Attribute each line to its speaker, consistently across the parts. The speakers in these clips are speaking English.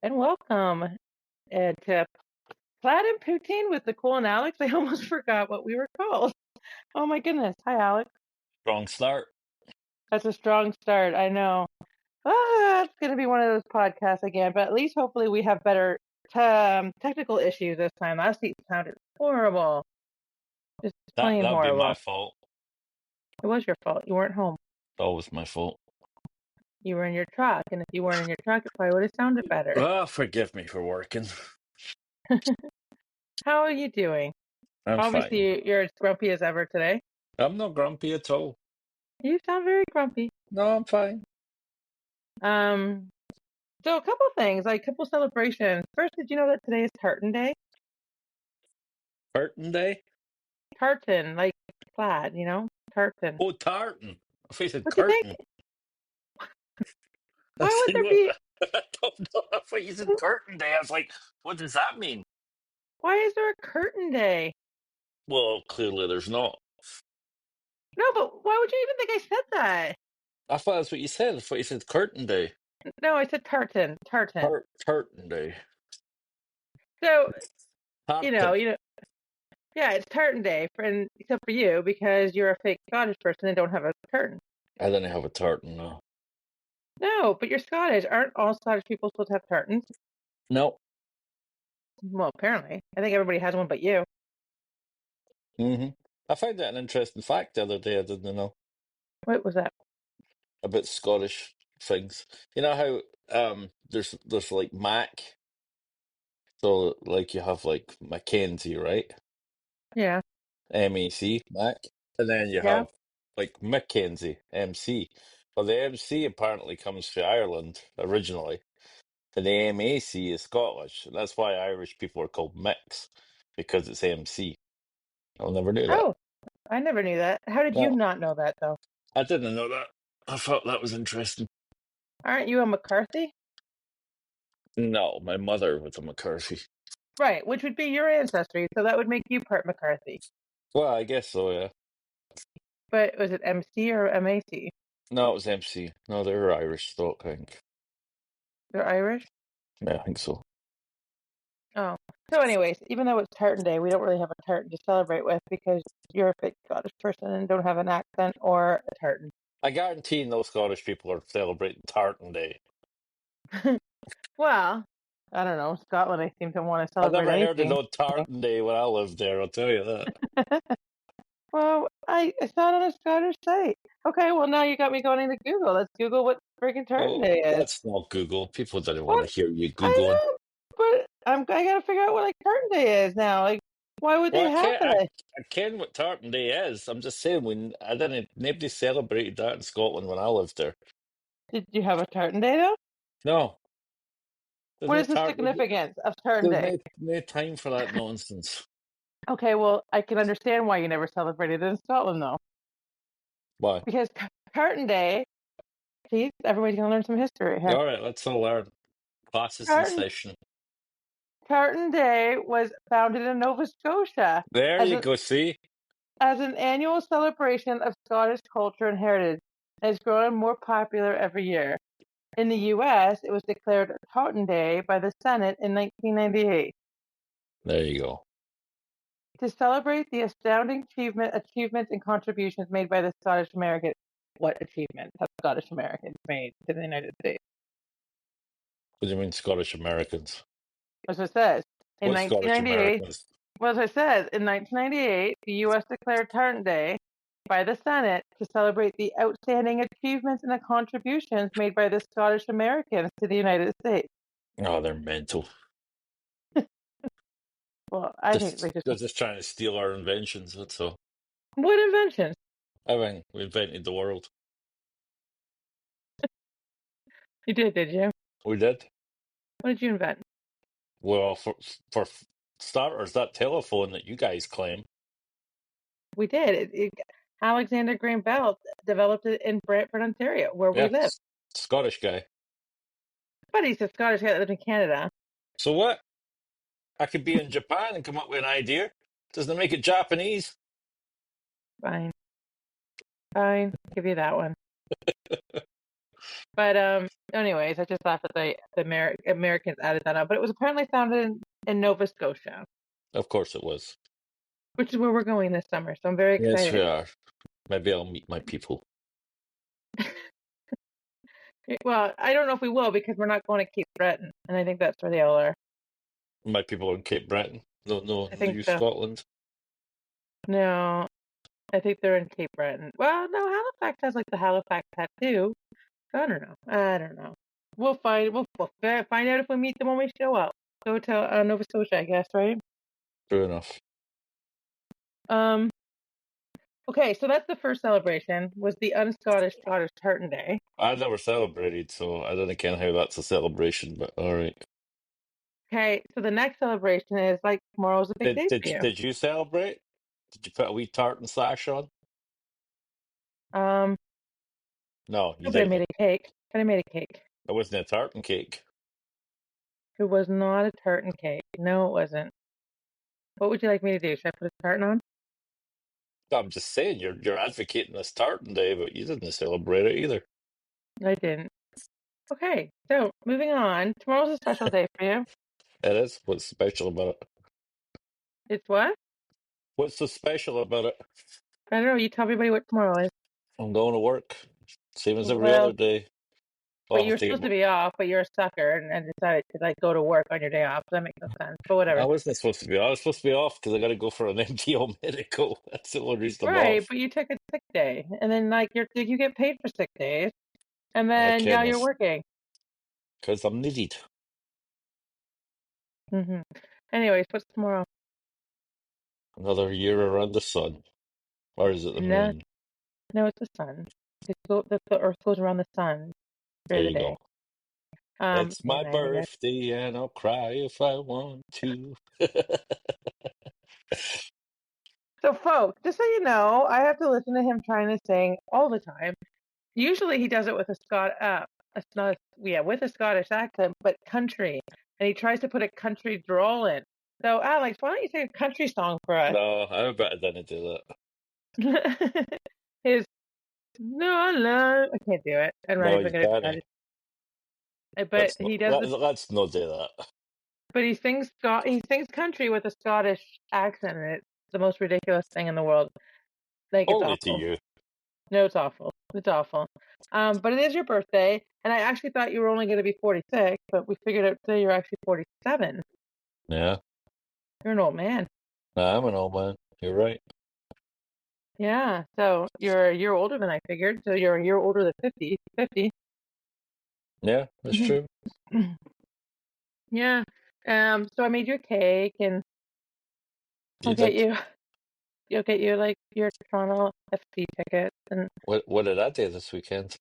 Speaker 1: and welcome to Plaid Poutine with Nicole and Alex. I almost forgot what we were called. Oh my goodness. Hi, Alex.
Speaker 2: Strong start.
Speaker 1: That's a strong start. I know. It's going to be one of those podcasts again, but at least hopefully we have better technical issues this time. Last week sounded horrible. Just plain
Speaker 2: That'd be
Speaker 1: horrible.
Speaker 2: my fault.
Speaker 1: It was your fault. You weren't home.
Speaker 2: Always my fault.
Speaker 1: You were in your truck, and if you weren't in your truck, it probably would have sounded better.
Speaker 2: Forgive me for working.
Speaker 1: How are you doing?
Speaker 2: I'm
Speaker 1: Obviously,
Speaker 2: fine.
Speaker 1: you're as grumpy as ever today.
Speaker 2: I'm not grumpy at all.
Speaker 1: You sound very grumpy.
Speaker 2: No, I'm fine.
Speaker 1: So a couple things, like a couple celebrations. First, did you know that today is Tartan Day?
Speaker 2: Tartan Day?
Speaker 1: Tartan, like plaid, tartan.
Speaker 2: Oh, tartan. I thought you said
Speaker 1: What do you think?
Speaker 2: curtain. I
Speaker 1: Why would
Speaker 2: said,
Speaker 1: there
Speaker 2: what?
Speaker 1: be?
Speaker 2: I don't know. I thought you said curtain day. I was like, what does that mean?
Speaker 1: Why is there a curtain day?
Speaker 2: Well, clearly there's not.
Speaker 1: No, but why would you even think I said that?
Speaker 2: I thought that's what you said. I thought you said curtain day.
Speaker 1: No, I said tartan, tartan.
Speaker 2: Tartan day.
Speaker 1: So
Speaker 2: Tartan.
Speaker 1: yeah, it's tartan day, and except for you because you're a fake Scottish person and don't have a tartan.
Speaker 2: I didn't have a tartan, no.
Speaker 1: No, but you're Scottish. Aren't all Scottish people supposed to have tartans?
Speaker 2: No.
Speaker 1: Well, apparently. I think everybody has one but you.
Speaker 2: Mm-hmm. I found that an interesting fact the other day. I didn't know
Speaker 1: What was that?
Speaker 2: about Scottish things. You know how there's like Mac, so like you have like Mackenzie, right?
Speaker 1: Yeah.
Speaker 2: MAC, Mac, and then you
Speaker 1: Yeah.
Speaker 2: have like Mackenzie, MC. Well, the MC apparently comes from Ireland originally, and the MAC is Scottish, and that's why Irish people are called Mix because it's MC. I never knew that.
Speaker 1: Oh, I never knew that. How did you
Speaker 2: No,
Speaker 1: not know that, though?
Speaker 2: I didn't know that. I thought that was interesting.
Speaker 1: Aren't you a McCarthy?
Speaker 2: No, my mother was a McCarthy.
Speaker 1: Right, which would be your ancestry, so that would make you part McCarthy.
Speaker 2: Well, I guess so, yeah.
Speaker 1: But was it MC or MAC?
Speaker 2: No, it was MC. No, they were Irish stock, I think.
Speaker 1: They're Irish?
Speaker 2: Yeah, I think so.
Speaker 1: Oh. So anyways, even though it's Tartan Day, we don't really have a tartan to celebrate with because you're a fake Scottish person and don't have an accent or a tartan.
Speaker 2: I guarantee no Scottish people are celebrating Tartan Day.
Speaker 1: Well, I don't know. Scotland, I seem to want to
Speaker 2: I
Speaker 1: celebrate
Speaker 2: never heard of
Speaker 1: anything.
Speaker 2: no Tartan Day when I lived there, I'll tell you that.
Speaker 1: Well, I saw it on a Scottish site. Okay, well now you got me going into Google. Let's Google what freaking Tartan
Speaker 2: Oh,
Speaker 1: Day is.
Speaker 2: that's not Google. People didn't want
Speaker 1: What?
Speaker 2: to hear you
Speaker 1: I
Speaker 2: Googling.
Speaker 1: know, but I gotta figure out what like Tartan Day is now. Like, why would
Speaker 2: Well,
Speaker 1: they have that?
Speaker 2: I ken what Tartan Day is. I'm just saying, nobody celebrated that in Scotland when I lived there.
Speaker 1: Did you have a Tartan Day though?
Speaker 2: No, there's
Speaker 1: What
Speaker 2: no
Speaker 1: is the
Speaker 2: Tartan.
Speaker 1: significance of Tartan
Speaker 2: There's
Speaker 1: Day?
Speaker 2: no time for that nonsense.
Speaker 1: Okay, well, I can understand why you never celebrated it in Scotland though,
Speaker 2: Why?
Speaker 1: because Tartan Day. See, everybody's gonna learn some history here.
Speaker 2: All right, let's all learn. Classes in
Speaker 1: Tartan
Speaker 2: session.
Speaker 1: Tartan Day was founded in Nova Scotia
Speaker 2: There
Speaker 1: as
Speaker 2: you
Speaker 1: an
Speaker 2: go. See,
Speaker 1: as an annual celebration of Scottish culture and heritage. And it's growing more popular every year. In the U.S., it was declared Tartan Day by the Senate in 1998
Speaker 2: there you go.
Speaker 1: to celebrate the astounding achievements and contributions made by the Scottish American. What achievements have Scottish Americans made to the United States?
Speaker 2: What do you mean Scottish Americans?
Speaker 1: As it says, in
Speaker 2: What Scottish
Speaker 1: 1998,
Speaker 2: Americans?
Speaker 1: well, as I said, in 1998, the U.S. declared Tartan Day by the Senate to celebrate the outstanding achievements and the contributions made by the Scottish Americans to the United States.
Speaker 2: Oh, they're mental.
Speaker 1: Well, I think
Speaker 2: They're just trying to steal our inventions. That's all.
Speaker 1: What inventions?
Speaker 2: I mean, we invented the world.
Speaker 1: You did you?
Speaker 2: We did.
Speaker 1: What did you invent?
Speaker 2: Well, for starters, that telephone that you guys claim.
Speaker 1: We did. Alexander Graham Bell developed it in Brantford, Ontario, where we
Speaker 2: Yeah,
Speaker 1: live.
Speaker 2: Scottish guy.
Speaker 1: But he's a Scottish guy that lives in Canada.
Speaker 2: So what? I could be in Japan and come up with an idea. Doesn't it make it Japanese?
Speaker 1: Fine. Fine. Give you that one. But anyways, I just thought that the Americans added that up, but it was apparently founded in Nova Scotia,
Speaker 2: Of course it was.
Speaker 1: which is where we're going this summer. So I'm very
Speaker 2: Yes, we
Speaker 1: excited.
Speaker 2: are. Maybe I'll meet my people.
Speaker 1: Well, I don't know if we will because we're not going to Cape Breton, and I think that's where they all are.
Speaker 2: My people in Cape Breton. No, no,
Speaker 1: I think
Speaker 2: you
Speaker 1: so.
Speaker 2: Scotland.
Speaker 1: No, I think they're in Cape Breton. Well, no, Halifax has like the Halifax tattoo. So I don't know. I don't know. We'll find. We'll find out if we meet them when we show up. Go to Nova Scotia, I guess, right?
Speaker 2: True enough.
Speaker 1: Um. Okay, so that's the first celebration. Was the un-Scottish Scottish Tartan Day.
Speaker 2: I never celebrated, so I don't know how that's a celebration, but all right.
Speaker 1: Okay, so the next celebration is like tomorrow's a big
Speaker 2: Did
Speaker 1: day
Speaker 2: did
Speaker 1: for you.
Speaker 2: did you celebrate? Did you put a wee tartan sash on?
Speaker 1: Um.
Speaker 2: No, you
Speaker 1: No, but I made
Speaker 2: didn't.
Speaker 1: a cake. But I made a cake.
Speaker 2: It wasn't a tartan cake.
Speaker 1: It was not a tartan cake. No, it wasn't. What would you like me to do? Should I put a tartan on?
Speaker 2: I'm just saying you're advocating this tartan day, but you didn't celebrate it either.
Speaker 1: I didn't. Okay, so moving on. Tomorrow's a special day for you.
Speaker 2: It is. What's special about it?
Speaker 1: It's what?
Speaker 2: What's so special about it?
Speaker 1: I don't know. You tell everybody what tomorrow is.
Speaker 2: I'm going to work, same as every
Speaker 1: Well,
Speaker 2: other day. Oh,
Speaker 1: but
Speaker 2: I'll have
Speaker 1: you're
Speaker 2: to get.
Speaker 1: supposed to be off, but you're a sucker and decided to like go to work on your day off. So that makes no sense. But
Speaker 2: I
Speaker 1: whatever.
Speaker 2: wasn't supposed to be. I was supposed to be off because I got to go for an MTO medical. That's the only reason I'm
Speaker 1: Right,
Speaker 2: off.
Speaker 1: but you took a sick day, and then like you get paid for sick days, and
Speaker 2: I
Speaker 1: then now
Speaker 2: can,
Speaker 1: you're working.
Speaker 2: because I'm needed.
Speaker 1: hmm Anyways, what's tomorrow?
Speaker 2: Another year around the sun, or is it the
Speaker 1: No,
Speaker 2: moon?
Speaker 1: no, it's the sun. The Earth goes around the sun
Speaker 2: There
Speaker 1: for the
Speaker 2: you
Speaker 1: day.
Speaker 2: go. It's
Speaker 1: Yeah,
Speaker 2: my
Speaker 1: I guess.
Speaker 2: birthday, and I'll cry if I want to.
Speaker 1: So, folks, just so you know, I have to listen to him trying to sing all the time. Usually, he does it with with a Scottish accent, but country, and he tries to put a country drawl in. So, Alex, why don't you sing a country song for us?
Speaker 2: No, I better than to do that.
Speaker 1: His no, no, I can't do it. I'm not
Speaker 2: No,
Speaker 1: even
Speaker 2: you
Speaker 1: gonna try
Speaker 2: can't.
Speaker 1: to. But he does this.
Speaker 2: Let's not do that.
Speaker 1: But he sings country with a Scottish accent, and it's the most ridiculous thing in the world. Like it's
Speaker 2: Only to
Speaker 1: awful.
Speaker 2: you.
Speaker 1: No, it's awful. It's awful. But it is your birthday, and I actually thought you were only going to be 46, but we figured out today you're actually 47.
Speaker 2: Yeah,
Speaker 1: You're an old man.
Speaker 2: I'm an old man. You're right.
Speaker 1: Yeah. So you're a year older than I figured. So you're a year older than 50. 50.
Speaker 2: Yeah, that's true.
Speaker 1: Yeah. So I made you a cake, and I'll
Speaker 2: You
Speaker 1: get
Speaker 2: did.
Speaker 1: you. You'll get you like your Toronto FC tickets, and
Speaker 2: What did I do this weekend?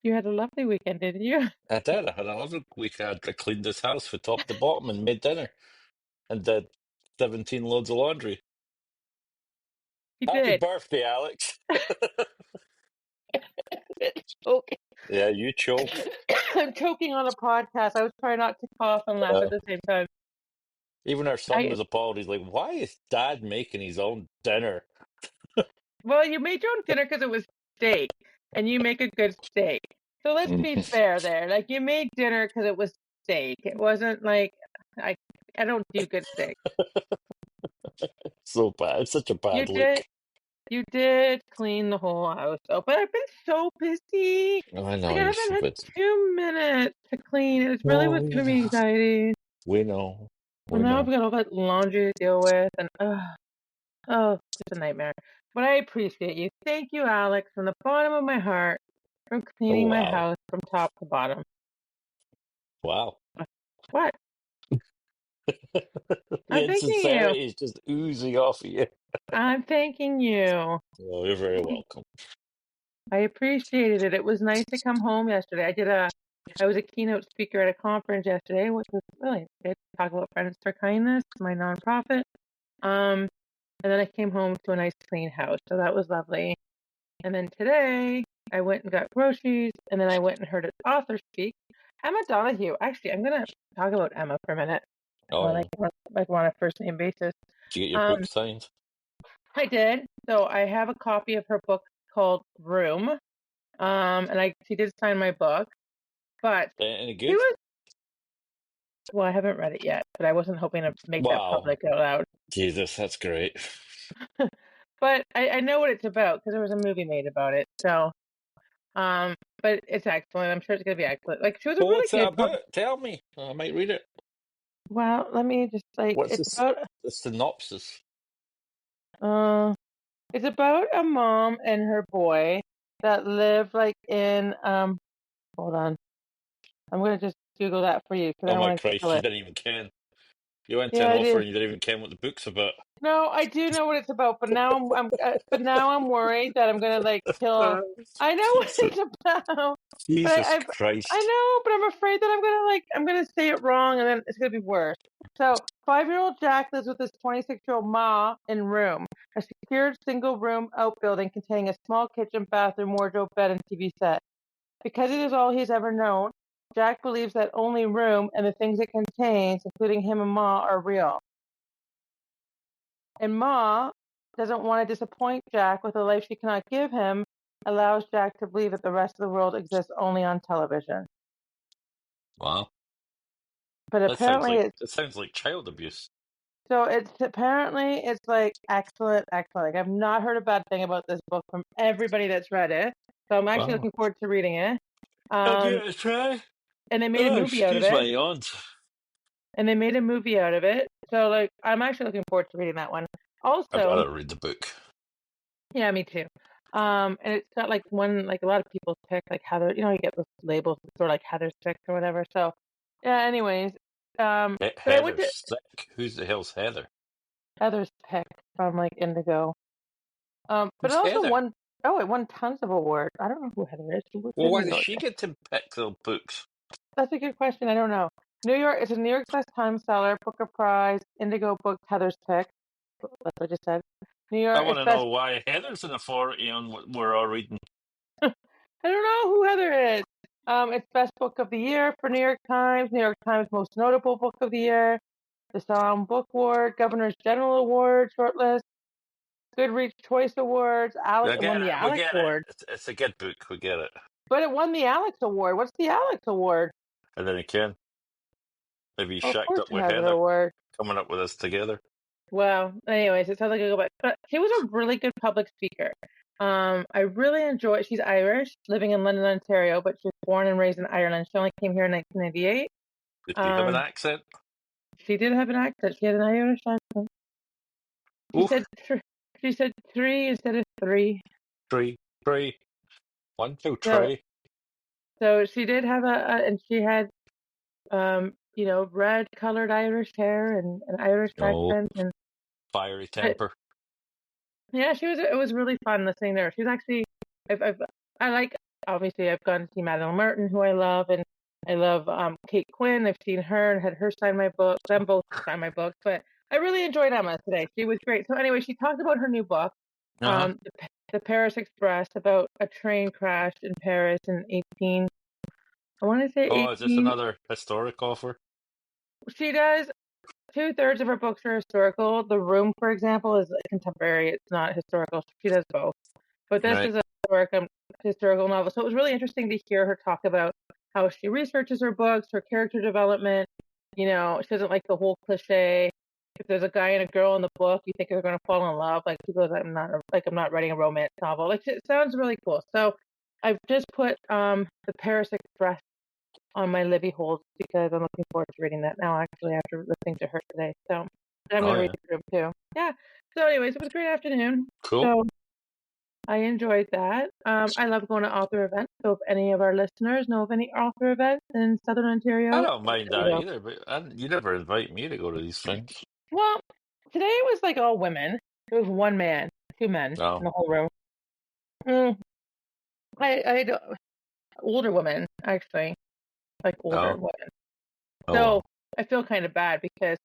Speaker 1: you had a lovely weekend, didn't you?
Speaker 2: I did. I had a lovely weekend. I cleaned this house from top to bottom and made dinner and did 17 loads of laundry.
Speaker 1: You
Speaker 2: Happy
Speaker 1: did.
Speaker 2: birthday, Alex.
Speaker 1: Okay.
Speaker 2: Yeah, you choke.
Speaker 1: I'm choking on a podcast. I was trying not to cough and laugh at
Speaker 2: Uh,
Speaker 1: the same time.
Speaker 2: Even our son
Speaker 1: I
Speaker 2: was appalled. He's like, why is dad making his own dinner?
Speaker 1: Well, you made your own dinner because it was steak, and you make a good steak. So let's be fair there. Like you made dinner because it was steak. It wasn't like I I don't do good steak.
Speaker 2: So bad. It's such a
Speaker 1: You
Speaker 2: bad
Speaker 1: did
Speaker 2: look.
Speaker 1: you did clean the whole house up, but I've been so busy.
Speaker 2: I know
Speaker 1: Like I
Speaker 2: you're
Speaker 1: haven't
Speaker 2: so
Speaker 1: had
Speaker 2: busy.
Speaker 1: 2 minutes to clean. It really
Speaker 2: No,
Speaker 1: was
Speaker 2: we
Speaker 1: giving me
Speaker 2: know.
Speaker 1: anxiety.
Speaker 2: We know.
Speaker 1: Well,
Speaker 2: We
Speaker 1: now I've
Speaker 2: know.
Speaker 1: got all that laundry to deal with, and oh, it's a nightmare. But I appreciate you. Thank you, Alex, from the bottom of my heart, for
Speaker 2: Oh,
Speaker 1: cleaning my
Speaker 2: wow.
Speaker 1: house from top to bottom.
Speaker 2: Wow.
Speaker 1: What?
Speaker 2: The
Speaker 1: I'm thanking you.
Speaker 2: insincerity is just oozing off of you.
Speaker 1: I'm thanking you.
Speaker 2: Oh, you're very welcome.
Speaker 1: I appreciated it. It was nice to come home yesterday. I was a keynote speaker at a conference yesterday, which was really good. Talk about Friends for Kindness, my nonprofit. Um, and then I came home to a nice clean house, so that was lovely. And then today I went and got groceries, and then I went and heard an author speak. Emma Donahue. Actually, I'm gonna talk about Emma for a minute,
Speaker 2: Oh, yeah.
Speaker 1: like on a first name basis.
Speaker 2: Did you get your
Speaker 1: Um,
Speaker 2: book signed?
Speaker 1: I did. So I have a copy of her book called Room. And she did sign my book, but
Speaker 2: Any
Speaker 1: she
Speaker 2: good?
Speaker 1: was, well, I haven't read it yet, but I wasn't hoping to make that
Speaker 2: Wow.
Speaker 1: public out loud.
Speaker 2: Jesus, that's great.
Speaker 1: But I know what it's about because there was a movie made about it. So, but it's excellent. I'm sure it's gonna be excellent. Like she was a
Speaker 2: Well,
Speaker 1: really
Speaker 2: what's that
Speaker 1: good
Speaker 2: about? Tell me. I might read it.
Speaker 1: Well, let me just like
Speaker 2: What's this? The synopsis?
Speaker 1: uh it's about a mom and her boy that live like in hold on. I'm gonna just Google that for you because I
Speaker 2: Oh
Speaker 1: don't
Speaker 2: my
Speaker 1: want to
Speaker 2: Christ,
Speaker 1: spill
Speaker 2: you
Speaker 1: it.
Speaker 2: didn't even ken. You went to
Speaker 1: Yeah,
Speaker 2: an
Speaker 1: I
Speaker 2: offer
Speaker 1: do.
Speaker 2: and you didn't even ken what the book's about.
Speaker 1: No, I do know what it's about, but now but now I'm worried that I'm gonna like kill. I know what
Speaker 2: Jesus,
Speaker 1: it's about, but
Speaker 2: Jesus
Speaker 1: I
Speaker 2: Christ.
Speaker 1: know, but I'm afraid that I'm gonna say it wrong and then it's gonna be worse. So 5-year-old Jack lives with his 26-year-old Ma in Room, a secured single-room outbuilding containing a small kitchen, bathroom, wardrobe, bed, and TV set. Because it is all he's ever known, Jack believes that only Room and the things it contains, including him and Ma, are real. And Ma doesn't want to disappoint Jack with a life she cannot give him, allows Jack to believe that the rest of the world exists only on television.
Speaker 2: Wow.
Speaker 1: But apparently
Speaker 2: That sounds like child abuse.
Speaker 1: it's like excellent, excellent. Like I've not heard a bad thing about this book from everybody that's read it. So I'm actually
Speaker 2: Wow.
Speaker 1: looking forward to reading it.
Speaker 2: I'll give
Speaker 1: Um,
Speaker 2: it a try.
Speaker 1: and they made a
Speaker 2: Oh,
Speaker 1: movie out of
Speaker 2: excuse my
Speaker 1: it.
Speaker 2: yawns.
Speaker 1: So like I'm actually looking forward to reading that one.
Speaker 2: I've
Speaker 1: Also,
Speaker 2: got to read the book.
Speaker 1: yeah, me too. And it's got like like a lot of people's pick, like Heather, you get those labels, sort of like Heather's pick or whatever. So, yeah, anyways, but I went to
Speaker 2: Heather's sick. Who's the hell's Heather?
Speaker 1: Heather's pick from like Indigo. But it
Speaker 2: Who's
Speaker 1: also
Speaker 2: Heather?
Speaker 1: it won tons of awards. I don't know who Heather is. She
Speaker 2: Well,
Speaker 1: didn't
Speaker 2: why
Speaker 1: even
Speaker 2: does
Speaker 1: go.
Speaker 2: she get to pick the books?
Speaker 1: That's a good question. I don't know. It's a New York Times seller, Booker Prize, Indigo book, Heather's pick. That's what I just said. New
Speaker 2: I
Speaker 1: York,
Speaker 2: want
Speaker 1: it's
Speaker 2: to
Speaker 1: best.
Speaker 2: know why Heather's an authority on what we're all reading.
Speaker 1: I don't know who Heather is. It's best book of the year for New York Times most notable book of the year, the Sound Book Award, Governor's General Award shortlist, Goodreads Choice Awards.
Speaker 2: I
Speaker 1: It won
Speaker 2: get
Speaker 1: the
Speaker 2: it. We
Speaker 1: Alex
Speaker 2: get it.
Speaker 1: Award,
Speaker 2: It's a good book. We get it.
Speaker 1: but it won the Alex Award. What's the Alex Award?
Speaker 2: And then again, maybe you
Speaker 1: Oh, of
Speaker 2: shacked
Speaker 1: course
Speaker 2: up
Speaker 1: it
Speaker 2: with
Speaker 1: has an
Speaker 2: Heather,
Speaker 1: award.
Speaker 2: coming up with this together.
Speaker 1: Well, anyways, it sounds like I go back. But she was a really good public speaker. I really enjoy. She's Irish, living in London, Ontario, but she was born and raised in Ireland. She only came here in 1998.
Speaker 2: Did she have an
Speaker 1: Um,
Speaker 2: accent?
Speaker 1: she did have an accent. She had an Irish accent. She
Speaker 2: Ooh,
Speaker 1: said she said three instead of three.
Speaker 2: three, three, one, two,
Speaker 1: So
Speaker 2: three.
Speaker 1: so she did have and she had red colored Irish hair and an Irish
Speaker 2: Oh,
Speaker 1: accent and
Speaker 2: fiery
Speaker 1: but
Speaker 2: temper.
Speaker 1: yeah, it was really fun listening to her. She's actually I've I like obviously I've gone to see Madeline Martin, who I love, and I love Kate Quinn. I've seen her and had her sign my book. Them both sign my books, but I really enjoyed Emma today. She was great. So anyway, she talked about her new book,
Speaker 2: Uh-huh.
Speaker 1: the Paris Express, about a train crash in Paris in 18. I want to say
Speaker 2: Oh, is this
Speaker 1: 18.
Speaker 2: another historic offer?
Speaker 1: She does. 2/3 of her books are historical. The Room, for example, is contemporary. It's not historical. She does both. But this
Speaker 2: Right.
Speaker 1: is a historical novel. So it was really interesting to hear her talk about how she researches her books, her character development. She doesn't like the whole cliche. If there's a guy and a girl in the book, you think they're going to fall in love. Like she goes, I'm not writing a romance novel. Like it sounds really cool. So I've just put the Paris Express on my Libby hold because I'm looking forward to reading that now. Actually, after listening to her today, so I'm
Speaker 2: Oh,
Speaker 1: going to read
Speaker 2: yeah.
Speaker 1: the Room too. Yeah. So, anyways, it was a great afternoon.
Speaker 2: Cool.
Speaker 1: So I enjoyed that. I love going to author events. So if any of our listeners know of any author events in Southern
Speaker 2: I
Speaker 1: Ontario,
Speaker 2: don't mind
Speaker 1: let me
Speaker 2: that
Speaker 1: know.
Speaker 2: either, but you never invite me to go to these things.
Speaker 1: Well, today it was like all women. There was one man, two men in
Speaker 2: No.
Speaker 1: the whole room. Mm, I don't- older women actually, like older
Speaker 2: No.
Speaker 1: women.
Speaker 2: Oh,
Speaker 1: So
Speaker 2: well.
Speaker 1: I feel kind of bad because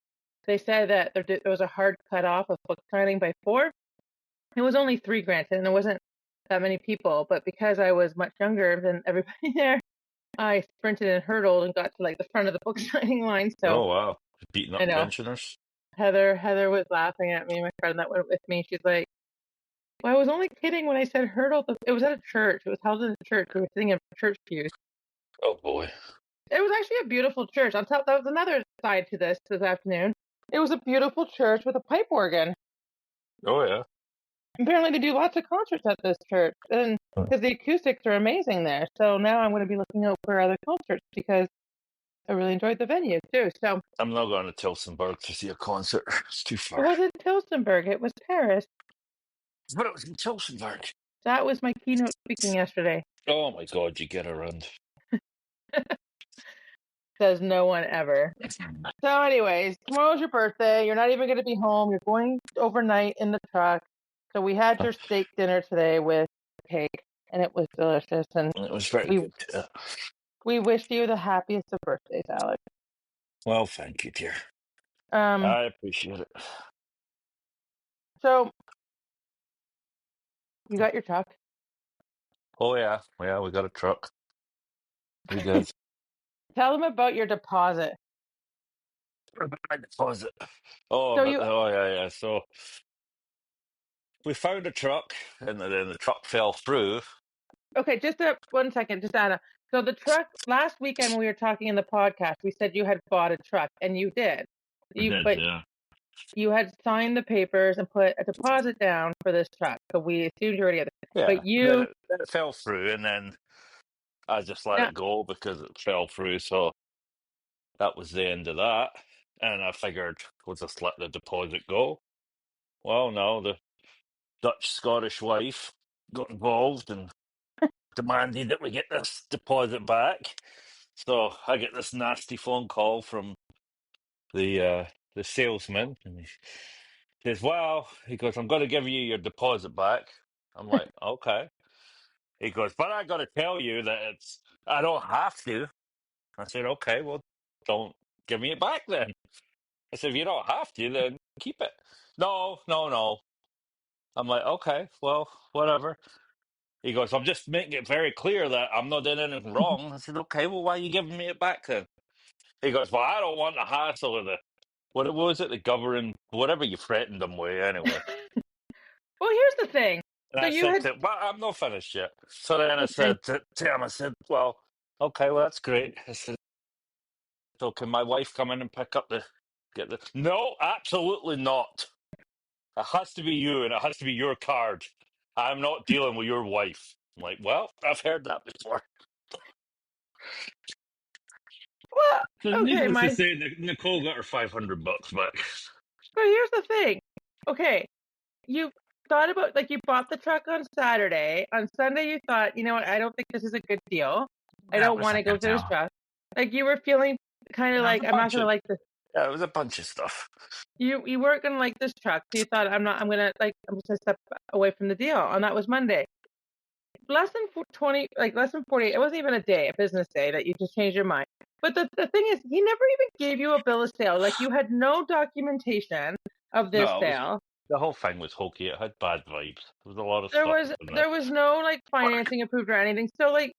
Speaker 1: they said that there was a hard cutoff of book signing by 4. It was only 3 granted, and there wasn't that many people. But because I was much younger than everybody there, I sprinted and hurdled and got to like the front of the book signing line. So
Speaker 2: Oh, wow. Beating
Speaker 1: I
Speaker 2: up
Speaker 1: know
Speaker 2: pensioners.
Speaker 1: Heather was laughing at me. My friend that went with me, she's like, Well, I was only kidding when I said hurdle. It was at a church. It was held in a church. We were sitting in church pews.
Speaker 2: Oh boy.
Speaker 1: It was actually a beautiful church. On top, that was another side to this afternoon. It was a beautiful church with a pipe organ.
Speaker 2: Oh yeah.
Speaker 1: Apparently, they do lots of concerts at this church, and because the acoustics are amazing there. So now I'm going to be looking out for other concerts because I really enjoyed the venue too. So
Speaker 2: I'm not going to Tilsonburg to see a concert. It's too
Speaker 1: it
Speaker 2: far.
Speaker 1: wasn't Tilsonburg; it was Paris.
Speaker 2: But it was in Tilsonburg.
Speaker 1: That was my keynote speaking yesterday.
Speaker 2: Oh my god, you get around.
Speaker 1: Says no one ever. So, anyways, tomorrow's your birthday. You're not even going to be home. You're going overnight in the truck. So we had your steak dinner today with cake, and it was delicious. And
Speaker 2: It was very
Speaker 1: we
Speaker 2: good. Yeah.
Speaker 1: we wish you the happiest of birthdays, Alex.
Speaker 2: Well, thank you, dear.
Speaker 1: Um.
Speaker 2: I appreciate it.
Speaker 1: So you got your truck.
Speaker 2: Oh yeah, yeah, we got a truck. We did.
Speaker 1: Tell them about your deposit.
Speaker 2: My deposit. Oh,
Speaker 1: So
Speaker 2: but
Speaker 1: you
Speaker 2: oh yeah, yeah. So we found a truck, and then the truck fell through.
Speaker 1: okay? Just 1 second, just Anna. So the truck last weekend when we were talking in the podcast, we said you had bought a truck, and you did.
Speaker 2: We did,
Speaker 1: But
Speaker 2: yeah.
Speaker 1: you had signed the papers and put a deposit down for this truck, so we assumed you already had it.
Speaker 2: Yeah.
Speaker 1: But
Speaker 2: Then it fell through, and then I just let
Speaker 1: now,
Speaker 2: it go because it fell through. So that was the end of that. And I figured we'll just let the deposit go. Well, no, the Dutch Scottish wife got involved and demanded that we get this deposit back. So I get this nasty phone call from the salesman, and he says, "Well," he goes, "I'm going to give you your deposit back." I'm like, "Okay." He goes, "But I got to tell you that I don't have to." I said, "Okay, well, don't give me it back then." I said, "If you don't have to, then keep it." No, no, no. I'm like, "Okay, well, whatever." He goes, "I'm just making it very clear that I'm not doing anything wrong." I said, "Okay, well, why are you giving me it back then?" He goes, "Well, I don't want the hassle of the what was it, the government, whatever you threatened them with, anyway."
Speaker 1: well, here's the thing.
Speaker 2: And
Speaker 1: So
Speaker 2: I
Speaker 1: you
Speaker 2: said
Speaker 1: had
Speaker 2: to him, "Well, I'm not finished yet." So then I
Speaker 1: okay.
Speaker 2: said to him, I said, "Well, okay, well, that's great." I said, "So can my wife come in and pick up get the?" "No, absolutely not. It has to be you, and it has to be your card. I'm not dealing with your wife." I'm like, "Well, I've heard that before."
Speaker 1: Well,
Speaker 2: So
Speaker 1: okay,
Speaker 2: needless to
Speaker 1: my.
Speaker 2: say, Nicole got her $500 back.
Speaker 1: But here's the thing. Okay, you thought about like you bought the truck on Saturday. On Sunday, you thought, you know what? I don't think this is a good deal. I
Speaker 2: Yeah, it
Speaker 1: don't
Speaker 2: was
Speaker 1: want
Speaker 2: a
Speaker 1: to go
Speaker 2: good
Speaker 1: through this
Speaker 2: deal.
Speaker 1: truck. Like you were feeling kind of
Speaker 2: Yeah, it was
Speaker 1: like
Speaker 2: a
Speaker 1: I'm not
Speaker 2: bunch
Speaker 1: gonna
Speaker 2: of
Speaker 1: like this.
Speaker 2: yeah, it was a bunch of stuff.
Speaker 1: You weren't gonna like this truck, so you thought I'm gonna like I'm just gonna step away from the deal, and that was Monday. Less than 20, like less than 48. It wasn't even a day, a business day, that you just changed your mind. But the thing is, he never even gave you a bill of sale. Like you had no documentation of this
Speaker 2: No, it was
Speaker 1: sale.
Speaker 2: the whole thing was hokey. It had bad vibes. There was a lot of
Speaker 1: There
Speaker 2: stuff
Speaker 1: was
Speaker 2: in there.
Speaker 1: there was no like financing approved or anything. So like,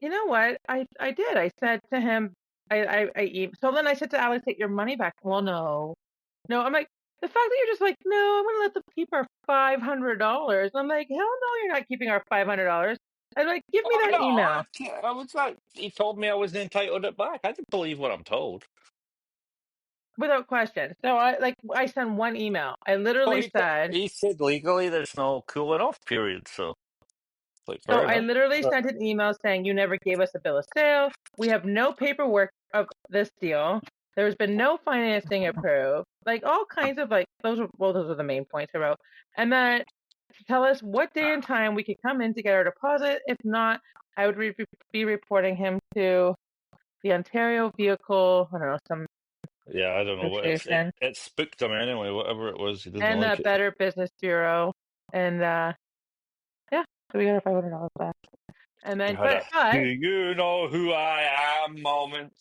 Speaker 1: you know what? I did. I said to him, so then I said to Alex, take your money back. Well, no, no. I'm like, the fact that you're just like, no, I'm gonna let them keep our $500. I'm like, hell no, you're not keeping our $500. I'm like, give me
Speaker 2: Oh
Speaker 1: that
Speaker 2: no,
Speaker 1: email
Speaker 2: I was like, he told me I wasn't entitled it back. I didn't believe what I'm told.
Speaker 1: without question. So I sent one email. I
Speaker 2: Well,
Speaker 1: literally said,
Speaker 2: he said legally there's no cooling off period, so like
Speaker 1: so
Speaker 2: fair
Speaker 1: I
Speaker 2: enough.
Speaker 1: literally
Speaker 2: But
Speaker 1: sent an email saying you never gave us a bill of sale. We have no paperwork of this deal. There's been no financing approved. Like all kinds of like those are the main points I wrote. And then tell us what day and time we could come in to get our deposit. If not, I would be reporting him to the Ontario Vehicle, I don't know, some
Speaker 2: yeah, I don't know what
Speaker 1: association,
Speaker 2: it spooked him anyway. Whatever it was, he didn't
Speaker 1: and the
Speaker 2: like it.
Speaker 1: Better Business Bureau. And yeah, so we got our $500 back. And
Speaker 2: I
Speaker 1: then,
Speaker 2: had a "Do
Speaker 1: but
Speaker 2: you know who I am" moment.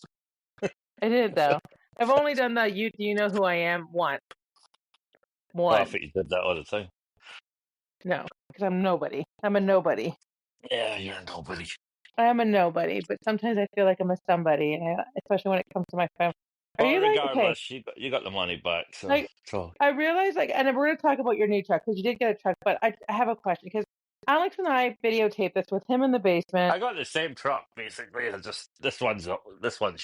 Speaker 1: I did though. I've only done the do you know who I am once.
Speaker 2: Well, I
Speaker 1: Once.
Speaker 2: think he did that all the time.
Speaker 1: No, because I'm nobody. I'm a nobody.
Speaker 2: Yeah, you're nobody.
Speaker 1: I am a nobody, but sometimes I feel like I'm a somebody, especially when it comes to my Are
Speaker 2: Well,
Speaker 1: you like okay?
Speaker 2: regardless, you got the money back, so
Speaker 1: Like
Speaker 2: so
Speaker 1: I realize like, and we're gonna talk about your new truck because you did get a truck, but I have a question because Alex and I videotaped this with him in the basement.
Speaker 2: I got the same truck basically. It's just this one's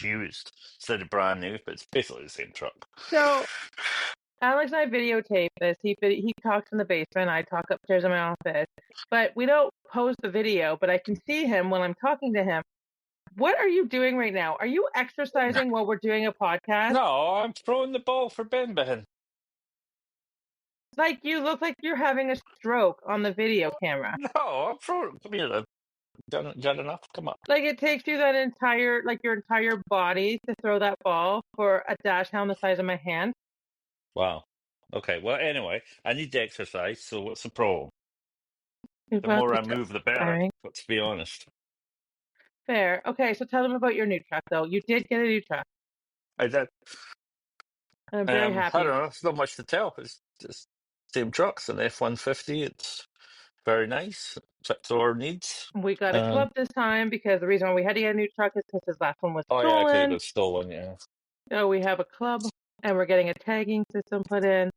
Speaker 2: used instead of brand new, but it's basically the same truck.
Speaker 1: So Alex and I videotape this. He talks in the basement. I talk upstairs in my office, but we don't post the video. But I can see him when I'm talking to him. What are you doing right now? Are you exercising while we're doing a podcast?
Speaker 2: No, I'm throwing the ball for Ben Ben.
Speaker 1: Like you look like you're having a stroke on the video camera.
Speaker 2: No, I'm throwing. Come here, then. Done enough. Come on.
Speaker 1: Like it takes you that entire, like your entire body to throw that ball for a dash hound the size of my hand.
Speaker 2: Wow. Okay. Well, anyway, I need to exercise. So what's the problem? The
Speaker 1: Well,
Speaker 2: more I
Speaker 1: it's
Speaker 2: move, the better.
Speaker 1: tiring.
Speaker 2: Let's be honest.
Speaker 1: Fair. Okay, so tell them about your new truck, though. You did get a new truck,
Speaker 2: I did.
Speaker 1: and I'm very
Speaker 2: I
Speaker 1: happy.
Speaker 2: don't know. It's not much to tell. It's just same trucks. An F-150. It's very nice. Fits our needs.
Speaker 1: We got a
Speaker 2: Um.
Speaker 1: club this time because the reason why we had to get a new truck is because his last one was
Speaker 2: Oh yeah, because it
Speaker 1: stolen.
Speaker 2: got stolen. Yeah.
Speaker 1: So we have a club, and we're getting a tagging system put in.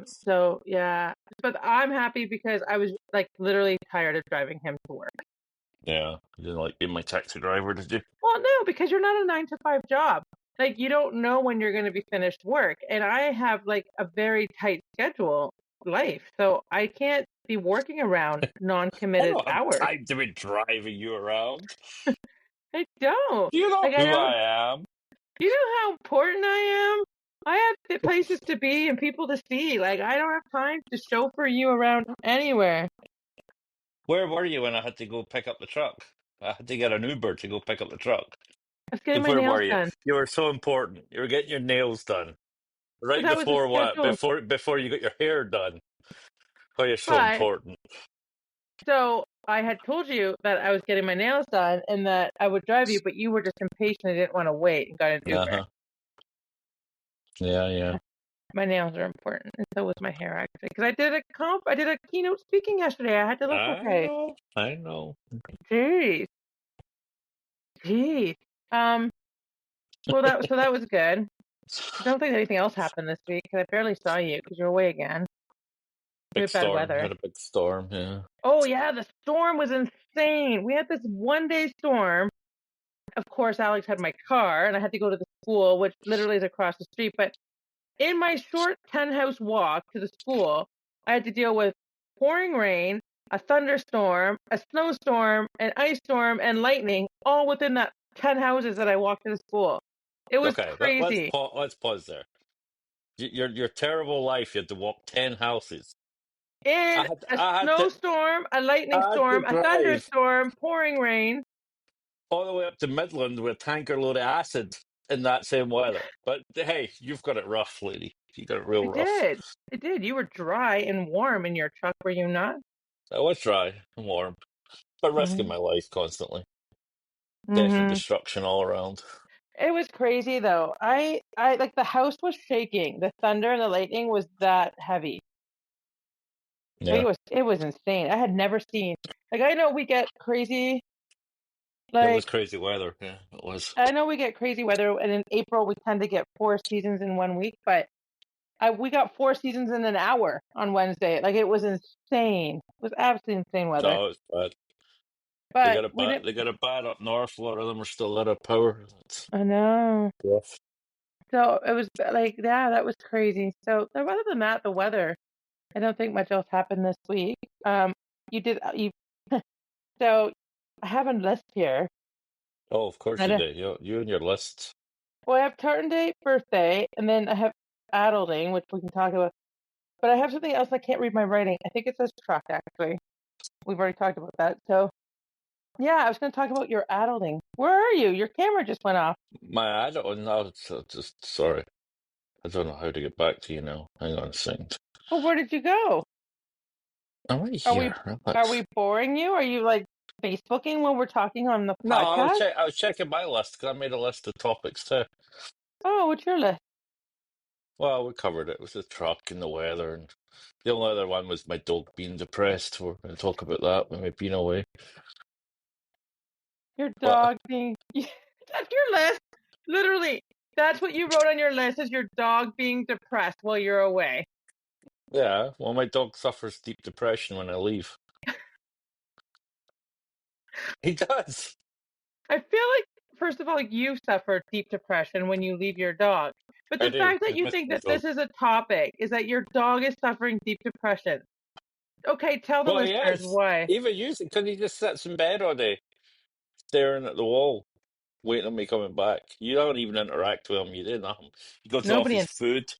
Speaker 1: So yeah, but I'm happy because I was like literally tired of driving him to work.
Speaker 2: Yeah. You didn't like being my taxi driver, did you?
Speaker 1: Well, no, because you're not a 9 to 5 job. Like you don't know when you're going to be finished work, and I have like a very tight schedule life, so I can't be working around
Speaker 2: I
Speaker 1: non-committed
Speaker 2: don't have
Speaker 1: hours.
Speaker 2: time to be driving you around.
Speaker 1: I don't.
Speaker 2: Do you know
Speaker 1: Like I
Speaker 2: who
Speaker 1: don't.
Speaker 2: I am?
Speaker 1: Do you know how important I am? I have places to be and people to see. Like I don't have time to chauffeur you around anywhere.
Speaker 2: Where were you when I had to go pick up the truck? I had to get an Uber to go pick up the truck.
Speaker 1: I was getting my
Speaker 2: Where
Speaker 1: nails
Speaker 2: were you?
Speaker 1: done.
Speaker 2: You were so important. You were getting your nails done. Right
Speaker 1: That was the
Speaker 2: before what?
Speaker 1: schedule.
Speaker 2: Before you got your hair done. Oh, you're so
Speaker 1: But
Speaker 2: important.
Speaker 1: so I had told you that I was getting my nails done and that I would drive you, but you were just impatient and didn't want to wait and got an Uber.
Speaker 2: Uh-huh. Yeah, yeah.
Speaker 1: My nails are important, and so was my hair actually. Because I did a keynote speaking yesterday. I had to look
Speaker 2: I
Speaker 1: okay.
Speaker 2: know. I know.
Speaker 1: Jeez, jeez. Um. Well, that was good. I don't think anything else happened this week because I barely saw you because you're away again. We
Speaker 2: Big
Speaker 1: have bad
Speaker 2: storm.
Speaker 1: weather.
Speaker 2: Had a big storm, yeah.
Speaker 1: Oh yeah, the storm was insane. We had this 1 day storm. Of course, Alex had my car, and I had to go to the school, which literally is across the street. But in my short 10 house walk to the school, I had to deal with pouring rain, a thunderstorm, a snowstorm, an ice storm, and lightning, all within that 10 houses that I walked to the school. It was
Speaker 2: Okay,
Speaker 1: crazy.
Speaker 2: let's pause there. Your terrible life. You had to walk 10 houses.
Speaker 1: In a
Speaker 2: I had to
Speaker 1: snowstorm, a lightning
Speaker 2: I had to
Speaker 1: storm, a
Speaker 2: drive
Speaker 1: thunderstorm, pouring rain.
Speaker 2: all the way up to Midland with a tanker load of acid in that same weather. But hey, you've got it rough, lady. You got it real
Speaker 1: I
Speaker 2: rough.
Speaker 1: did. I did. You were dry and warm in your truck, were you not?
Speaker 2: I was dry and warm, but risking
Speaker 1: Mm-hmm.
Speaker 2: my life constantly. Death and
Speaker 1: Mm-hmm.
Speaker 2: destruction all around.
Speaker 1: It was crazy though. I like the house was shaking. The thunder and the lightning was that heavy. Like
Speaker 2: Yeah,
Speaker 1: it was insane. I had never seen. Like I know we get crazy.
Speaker 2: it was
Speaker 1: Like
Speaker 2: crazy weather. Yeah, it was.
Speaker 1: I know we get crazy weather, and in April we tend to get 4 seasons in 1 week. But we got 4 seasons in an hour on Wednesday. Like it was insane. It was absolutely insane weather.
Speaker 2: Oh, it's bad. They
Speaker 1: But
Speaker 2: got a
Speaker 1: we
Speaker 2: bad.
Speaker 1: didn't.
Speaker 2: They got a bad up north. A lot of them are still out of power. It's
Speaker 1: I know.
Speaker 2: rough.
Speaker 1: So it was like, yeah, that was crazy. So other than that, the weather, I don't think much else happened this week. You did you so I have a list here.
Speaker 2: Oh, of course
Speaker 1: I
Speaker 2: you
Speaker 1: don't,
Speaker 2: did. You and your lists.
Speaker 1: well, I have Tartan Day, birthday, and then I have adulting, which we can talk about. But I have something else I can't read my writing. I think it says truck actually. We've already talked about that. So yeah, I was going to talk about your adulting. Where are you? Your camera just went off.
Speaker 2: I don't know. Just sorry. I don't know how to get back to you now. Hang on a second.
Speaker 1: Well, where did you go?
Speaker 2: I'm right
Speaker 1: Are we
Speaker 2: here.
Speaker 1: are
Speaker 2: Relax.
Speaker 1: we boring you? Are you like Facebooking when we're talking on the
Speaker 2: No,
Speaker 1: podcast?
Speaker 2: I was checking my list because I made a list of topics too.
Speaker 1: Oh, what's your list?
Speaker 2: Well, we covered it. It was the truck and the weather, and the only other one was my dog being depressed. We're going to talk about that when we've been away.
Speaker 1: Your
Speaker 2: But
Speaker 1: dog being. That's your list? Literally. That's what you wrote on your list, is your dog being depressed while you're away.
Speaker 2: Yeah, well, my dog suffers deep depression when I leave. He does.
Speaker 1: I feel like, first of all, you suffer deep depression when you leave your dog. But
Speaker 2: I
Speaker 1: the
Speaker 2: do.
Speaker 1: fact that
Speaker 2: I
Speaker 1: you
Speaker 2: miss
Speaker 1: think
Speaker 2: my
Speaker 1: that
Speaker 2: dog.
Speaker 1: this is a topic is that your dog is suffering deep depression. Okay, tell the
Speaker 2: Well, he
Speaker 1: listeners
Speaker 2: is.
Speaker 1: why.
Speaker 2: Even using because he just sits in bed all day, staring at the wall, waiting on me coming back. You don't even interact with him. You do nothing. He goes off
Speaker 1: Nobody,
Speaker 2: his food,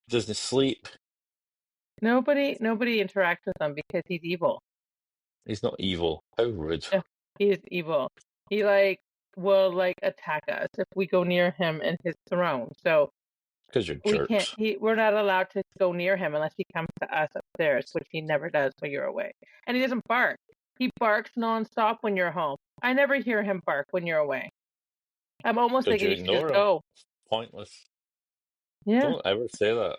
Speaker 2: doesn't sleep.
Speaker 1: nobody interacts with him because he's evil.
Speaker 2: He's not evil. How rude.
Speaker 1: Yeah, he is evil. He will attack us if we go near him in his throne. So
Speaker 2: Because you're
Speaker 1: we can't.
Speaker 2: jerks.
Speaker 1: We're not allowed to go near him unless he comes to us upstairs, which he never does when you're away. And he doesn't bark. He barks nonstop when you're home. I never hear him bark when you're away. I'm almost
Speaker 2: Because
Speaker 1: thinking
Speaker 2: you
Speaker 1: you should just
Speaker 2: ignore him.
Speaker 1: go.
Speaker 2: Pointless.
Speaker 1: Yeah,
Speaker 2: Don't ever say that.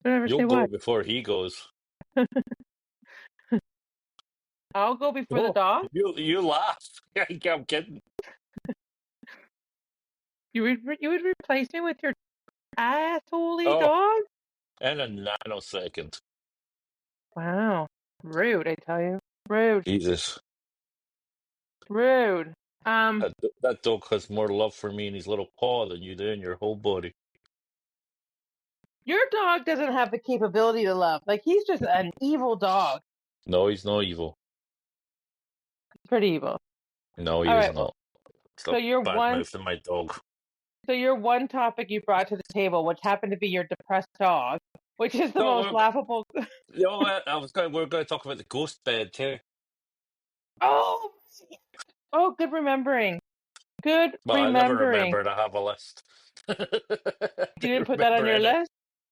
Speaker 1: don't ever
Speaker 2: You'll
Speaker 1: say
Speaker 2: go
Speaker 1: what.
Speaker 2: before he goes.
Speaker 1: I'll go before the
Speaker 2: Oh,
Speaker 1: dog.
Speaker 2: you laugh. I'm kidding.
Speaker 1: You would replace me with your assholey
Speaker 2: Oh,
Speaker 1: dog?
Speaker 2: in a nanosecond.
Speaker 1: Wow, rude. I tell you, rude,
Speaker 2: Jesus.
Speaker 1: rude.
Speaker 2: That dog has more love for me in his little paw than you do in your whole body.
Speaker 1: Your dog doesn't have the capability to love. Like, he's just an evil dog.
Speaker 2: No, he's not evil.
Speaker 1: Pretty evil.
Speaker 2: No, he
Speaker 1: All
Speaker 2: is
Speaker 1: right.
Speaker 2: not.
Speaker 1: So
Speaker 2: Stop
Speaker 1: your
Speaker 2: bad
Speaker 1: one,
Speaker 2: mouthing my dog.
Speaker 1: so your one topic you brought to the table, which happened to be your depressed dog, which is the
Speaker 2: No,
Speaker 1: most laughable.
Speaker 2: we're going to talk about the ghost bed too.
Speaker 1: Oh, oh, good remembering. Good
Speaker 2: Well, I never
Speaker 1: remembering.
Speaker 2: remembered I have a list. I
Speaker 1: You
Speaker 2: didn't
Speaker 1: didn't put that on
Speaker 2: remember
Speaker 1: your
Speaker 2: any.
Speaker 1: list,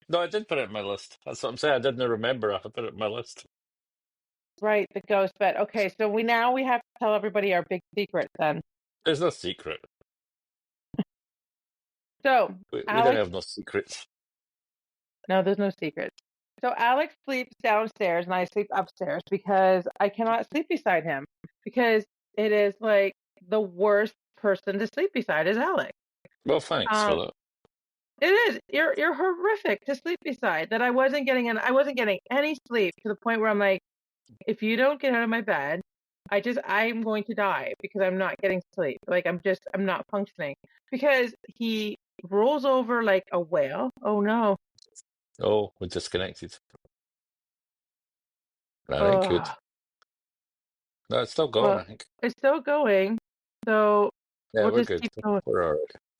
Speaker 2: No, I did put it in my list. That's what I'm saying. I didn't remember. I put it in my list.
Speaker 1: right? The ghost bed. Okay, so we have to tell everybody our big secret then.
Speaker 2: There's no secret.
Speaker 1: So
Speaker 2: We don't
Speaker 1: Alex,
Speaker 2: have no secrets.
Speaker 1: no, there's no secret. So Alex sleeps downstairs and I sleep upstairs because I cannot sleep beside him because it is like the worst person to sleep beside is Alex.
Speaker 2: Well, thanks for
Speaker 1: Um,
Speaker 2: that.
Speaker 1: it is. You're horrific to sleep beside. That I wasn't getting any sleep to the point where I'm like, if you don't get out of my bed, I'm going to die because I'm not getting sleep. Like I'm not functioning because he rolls over like a whale. Oh no.
Speaker 2: Oh, we're disconnected. That ain't good.
Speaker 1: Oh,
Speaker 2: No, it's still going,
Speaker 1: well,
Speaker 2: I think.
Speaker 1: it's still going. So
Speaker 2: Yeah,
Speaker 1: we'll
Speaker 2: we're
Speaker 1: just
Speaker 2: good.
Speaker 1: keep going.
Speaker 2: We're all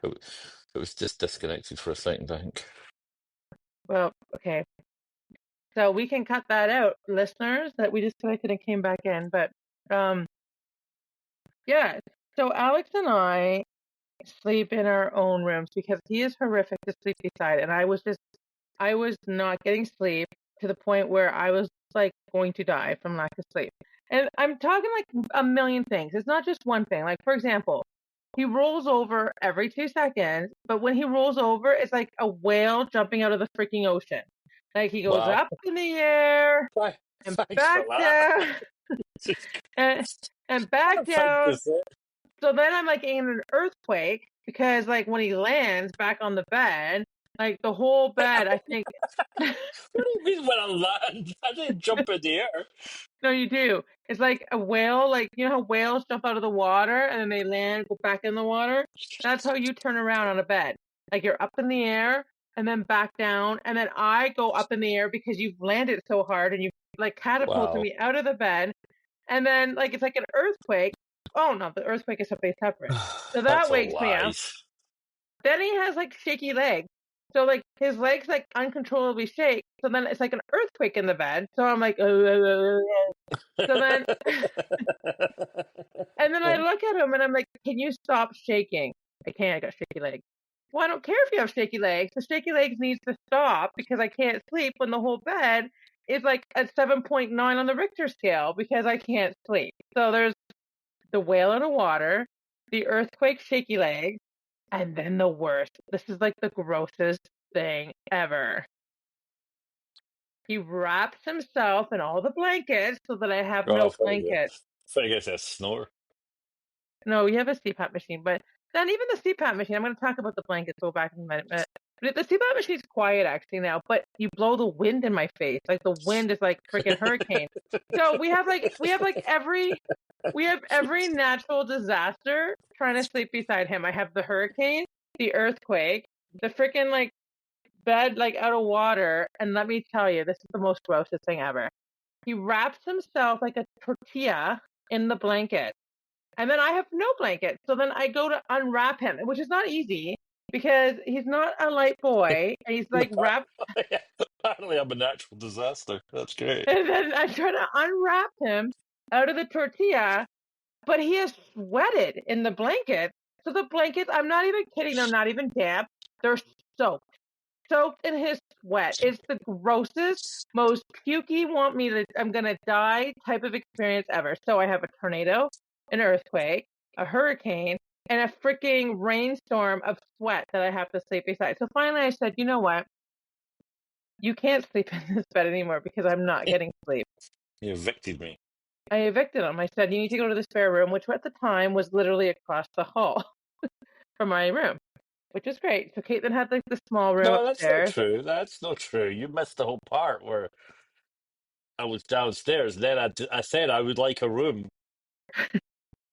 Speaker 2: right. It was just disconnected for a second, I think.
Speaker 1: Well, okay. So we can cut that out, listeners, that we disconnected and came back in. But um, yeah. So Alex and I sleep in our own rooms because he is horrific to sleep beside, and I was not getting sleep to the point where I was like going to die from lack of sleep. And I'm talking like a million things. It's not just one thing. Like, for example, he rolls over every 2 seconds, but when he rolls over, it's like a whale jumping out of the freaking ocean. Like, he goes
Speaker 2: Wow.
Speaker 1: up in the air and
Speaker 2: Thanks for
Speaker 1: back
Speaker 2: that.
Speaker 1: down and, and back
Speaker 2: Thanks for
Speaker 1: down.
Speaker 2: saying.
Speaker 1: So then I'm like in an earthquake because like when he lands back on the bed, like the whole bed, I think.
Speaker 2: What do you mean when I land? I didn't jump in the air.
Speaker 1: No, you do. It's like a whale, like you know how whales jump out of the water and then they land, go back in the water? That's how you turn around on a bed. Like you're up in the air and then back down, and then I go up in the air because you've landed so hard and you like catapulted
Speaker 2: Wow.
Speaker 1: me out of the bed, and then like it's like an earthquake. Oh no, the earthquake is something separate. So
Speaker 2: That's
Speaker 1: that
Speaker 2: all
Speaker 1: wakes me up.
Speaker 2: lies.
Speaker 1: Then he has like shaky legs. So like his legs like uncontrollably shake. So then it's like an earthquake in the bed. So I'm like, so then and then I look at him and I'm like, can you stop shaking? I can't. I got shaky legs. Well, I don't care if you have shaky legs. The shaky legs needs to stop because I can't sleep when the whole bed is like at 7.9 on the Richter scale because I can't sleep. So there's the whale in the water, the earthquake shaky legs, and then the worst. This is like the grossest thing ever. He wraps himself in all the blankets so that I have
Speaker 2: Oh,
Speaker 1: no
Speaker 2: very good.
Speaker 1: blanket.
Speaker 2: Very good. That snore.
Speaker 1: No, you have a CPAP machine, but then even the CPAP machine, I'm going to talk about the blankets, go back in a minute. But the CPAP machine's quiet actually now, but you blow the wind in my face. Like the wind is like freaking hurricane. So we have every natural disaster trying to sleep beside him. I have the hurricane, the earthquake, the freaking like bed like out of water, and let me tell you, this is the most grossest thing ever. He wraps himself like a tortilla in the blanket. And then I have no blanket. So then I go to unwrap him, which is not easy because he's not a light boy. And he's like wrapped.
Speaker 2: Apparently, I'm a natural disaster. That's great.
Speaker 1: And then I try to unwrap him out of the tortilla, but he is sweated in the blanket. So the blankets, I'm not even kidding, they're not even damp. They're soaked. Soaked in his sweat. It's the grossest, most pukey, I'm gonna die type of experience ever. So I have a tornado, an earthquake, a hurricane, and a freaking rainstorm of sweat that I have to sleep beside. So finally I said, you know what? You can't sleep in this bed anymore because I'm not getting sleep.
Speaker 2: You evicted me.
Speaker 1: I evicted him. I said, you need to go to the spare room, which at the time was literally across the hall from my room, which was great. So Caitlin had like the small room
Speaker 2: No, that's not
Speaker 1: upstairs.
Speaker 2: true. That's not true. You missed the whole part where I was downstairs. Then I said I would like a room.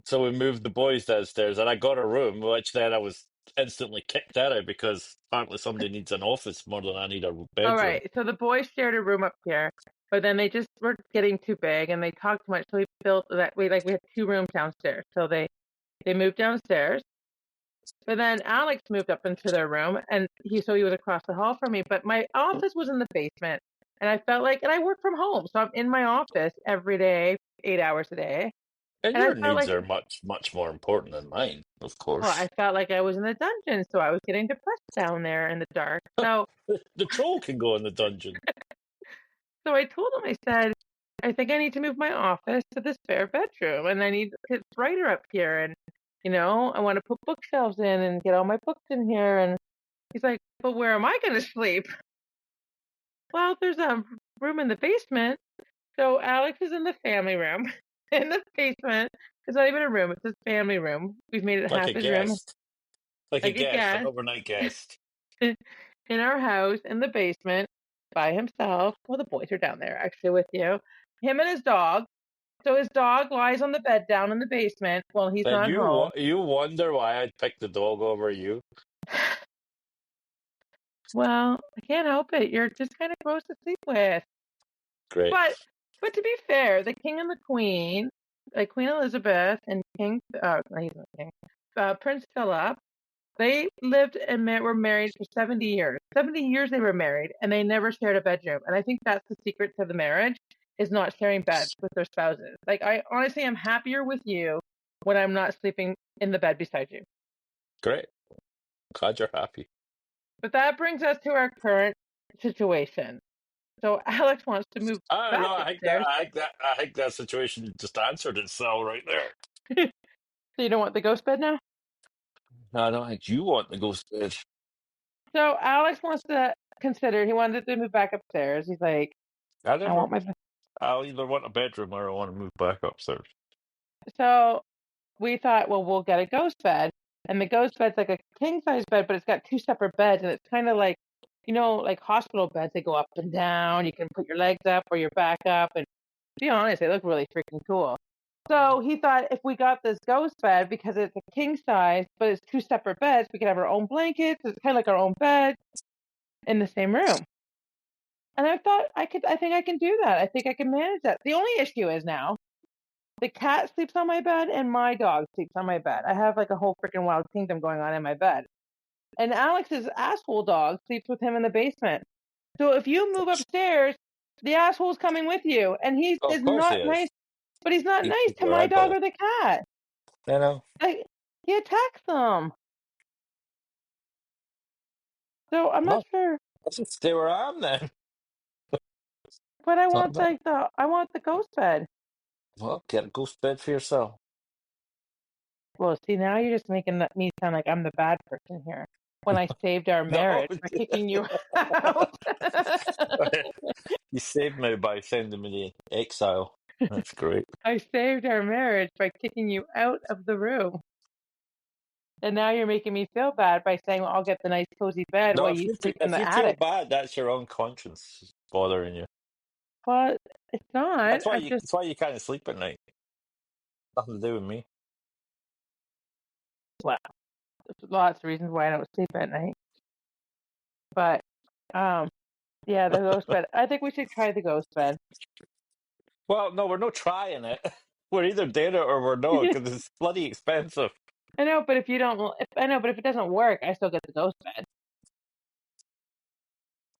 Speaker 2: So we moved the boys downstairs and I got a room, which then I was instantly kicked out of because apparently somebody needs an office more than I need a
Speaker 1: All
Speaker 2: bedroom.
Speaker 1: right. So the boys shared a room up here, but then they just were getting too big and they talked too much. So we built that we had 2 rooms downstairs. So they moved downstairs. But then Alex moved up into their room and he was across the hall from me. But my office was in the basement. And I felt like, and I work from home. So I'm in my office every day, 8 hours a day.
Speaker 2: And
Speaker 1: And I
Speaker 2: your
Speaker 1: felt
Speaker 2: needs
Speaker 1: like,
Speaker 2: are much, much more important than mine, of
Speaker 1: well, I
Speaker 2: course.
Speaker 1: felt like I was in a dungeon. So I was getting depressed down there in the dark. So
Speaker 2: The troll can go in the dungeon.
Speaker 1: So I told him, I said, I think I need to move my office to the spare bedroom and I need his writer up here. And, I want to put bookshelves in and get all my books in here. And he's like, but where am I going to sleep? Well, there's a room in the basement. So Alex is in the family room in the basement. It's not even a room, it's his family room. We've made it
Speaker 2: Like
Speaker 1: half
Speaker 2: a
Speaker 1: his room,
Speaker 2: guest. Like a
Speaker 1: like a
Speaker 2: guest, an
Speaker 1: guest
Speaker 2: overnight guest.
Speaker 1: in our house in the basement by himself. Well, the boys are down there actually with you. Him and his dog. So his dog lies on the bed down in the basement while he's
Speaker 2: And
Speaker 1: not home.
Speaker 2: you wonder why I'd pick the dog over you?
Speaker 1: Well, I can't help it. You're just kind of gross to sleep with.
Speaker 2: Great.
Speaker 1: But to be fair, the king and the queen, like Queen Elizabeth and he's not king, Prince Philip, they lived and were married for 70 years. 70 years they were married and they never shared a bedroom. And I think that's the secret to the marriage is not sharing beds with their spouses. Like I honestly am happier with you when I'm not sleeping in the bed beside you.
Speaker 2: Great. Glad you're happy.
Speaker 1: But that brings us to our current situation. So Alex wants to move
Speaker 2: I don't
Speaker 1: back
Speaker 2: know.
Speaker 1: upstairs.
Speaker 2: I think that situation just answered itself right there.
Speaker 1: So you don't want the ghost bed now?
Speaker 2: No, I don't think you want the ghost bed.
Speaker 1: So Alex wants to consider, he wanted to move back upstairs. He's like,
Speaker 2: I
Speaker 1: I
Speaker 2: never.
Speaker 1: want my.
Speaker 2: I'll either want a bedroom or I want to move back upstairs.
Speaker 1: So we thought, well, we'll get a ghost bed. And the ghost bed's like a king size bed, but it's got 2 separate beds. And it's kind of like, like hospital beds, they go up and down. You can put your legs up or your back up. And to be honest, they look really freaking cool. So he thought if we got this ghost bed, because it's a king size, but it's 2 separate beds, we could have our own blankets. It's kind of like our own bed in the same room. And I thought I think I can do that. I think I can manage that. The only issue is now the cat sleeps on my bed and my dog sleeps on my bed. I have like a whole freaking wild kingdom going on in my bed. And Alex's asshole dog sleeps with him in the basement. So if you move upstairs, the asshole's coming with you. And he
Speaker 2: Oh,
Speaker 1: is
Speaker 2: of course he
Speaker 1: not nice,
Speaker 2: is.
Speaker 1: but he's not
Speaker 2: He's
Speaker 1: nice to
Speaker 2: your
Speaker 1: my dog
Speaker 2: eyeball.
Speaker 1: or the cat.
Speaker 2: You know.
Speaker 1: Like, he attacks them. So I'm not
Speaker 2: Well,
Speaker 1: sure.
Speaker 2: let's just stay where I am then.
Speaker 1: But
Speaker 2: Not bad.
Speaker 1: I want the ghost bed.
Speaker 2: Well, get a ghost bed for yourself.
Speaker 1: Well, see, now you're just making me sound like I'm the bad person here. When I saved our
Speaker 2: No,
Speaker 1: marriage by kicking you out.
Speaker 2: you saved me by sending me to exile. That's great.
Speaker 1: I saved our marriage by kicking you out of the room. And now you're making me feel bad by saying, well, I'll get the nice cozy bed
Speaker 2: No,
Speaker 1: while you sleep in
Speaker 2: if
Speaker 1: the
Speaker 2: you feel
Speaker 1: attic.
Speaker 2: bad, that's your own conscience bothering you.
Speaker 1: But it's not.
Speaker 2: That's why
Speaker 1: I'm
Speaker 2: you.
Speaker 1: just,
Speaker 2: That's why you can't sleep at night. Nothing to do with me.
Speaker 1: well, there's lots of reasons why I don't sleep at night. But, yeah, the ghost bed. I think we should try the ghost bed.
Speaker 2: Well, no, we're not trying it. We're either doing it or we're not because it's bloody expensive.
Speaker 1: I know, but if you don't, I know, but if it doesn't work, I still get the ghost bed.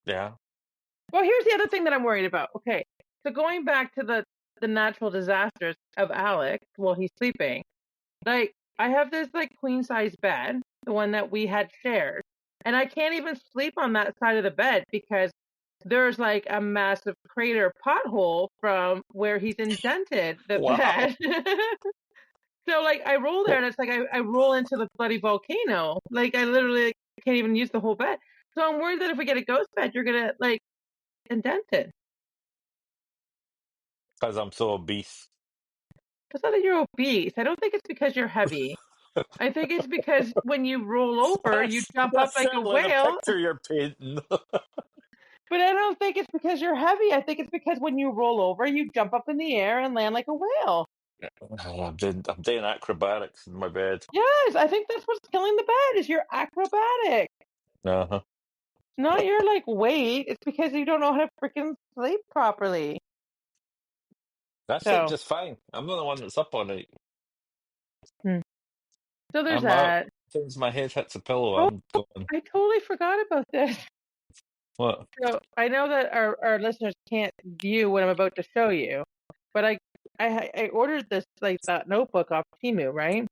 Speaker 2: Yeah.
Speaker 1: Well, here's the other thing that I'm worried about. Okay, so going back to the natural disasters of Alex while he's sleeping, like I have this like queen size bed, the one that we had shared, and I can't even sleep on that side of the bed because there's like a massive crater pothole from where he's indented the
Speaker 2: Wow.
Speaker 1: bed. So like I roll there and it's like I roll into the bloody volcano. Like I literally can't even use the whole bed. So I'm worried that if we get a ghost bed, you're gonna like indent it.
Speaker 2: Because I'm so obese.
Speaker 1: It's not that you're obese. I don't think it's because you're heavy. I think it's because when you roll over, you jump up
Speaker 2: That's
Speaker 1: like a
Speaker 2: certainly the
Speaker 1: whale.
Speaker 2: picture you're painting.
Speaker 1: But I don't think it's because you're heavy. I think it's because when you roll over, you jump up in the air and land like a whale.
Speaker 2: I'm doing acrobatics in my bed.
Speaker 1: Yes, I think that's what's killing the bed is your acrobatic.
Speaker 2: Uh-huh.
Speaker 1: Not your like weight. It's because you don't know how to freaking sleep properly.
Speaker 2: I sleep
Speaker 1: So,
Speaker 2: just fine. I'm not the one that's up all night.
Speaker 1: hmm. So there's
Speaker 2: I'm out.
Speaker 1: that.
Speaker 2: As soon as my head hits a pillow,
Speaker 1: Oh,
Speaker 2: I'm going.
Speaker 1: I totally forgot about this.
Speaker 2: What?
Speaker 1: So I know that our listeners can't view what I'm about to show you, but I ordered this like that notebook off Temu, right?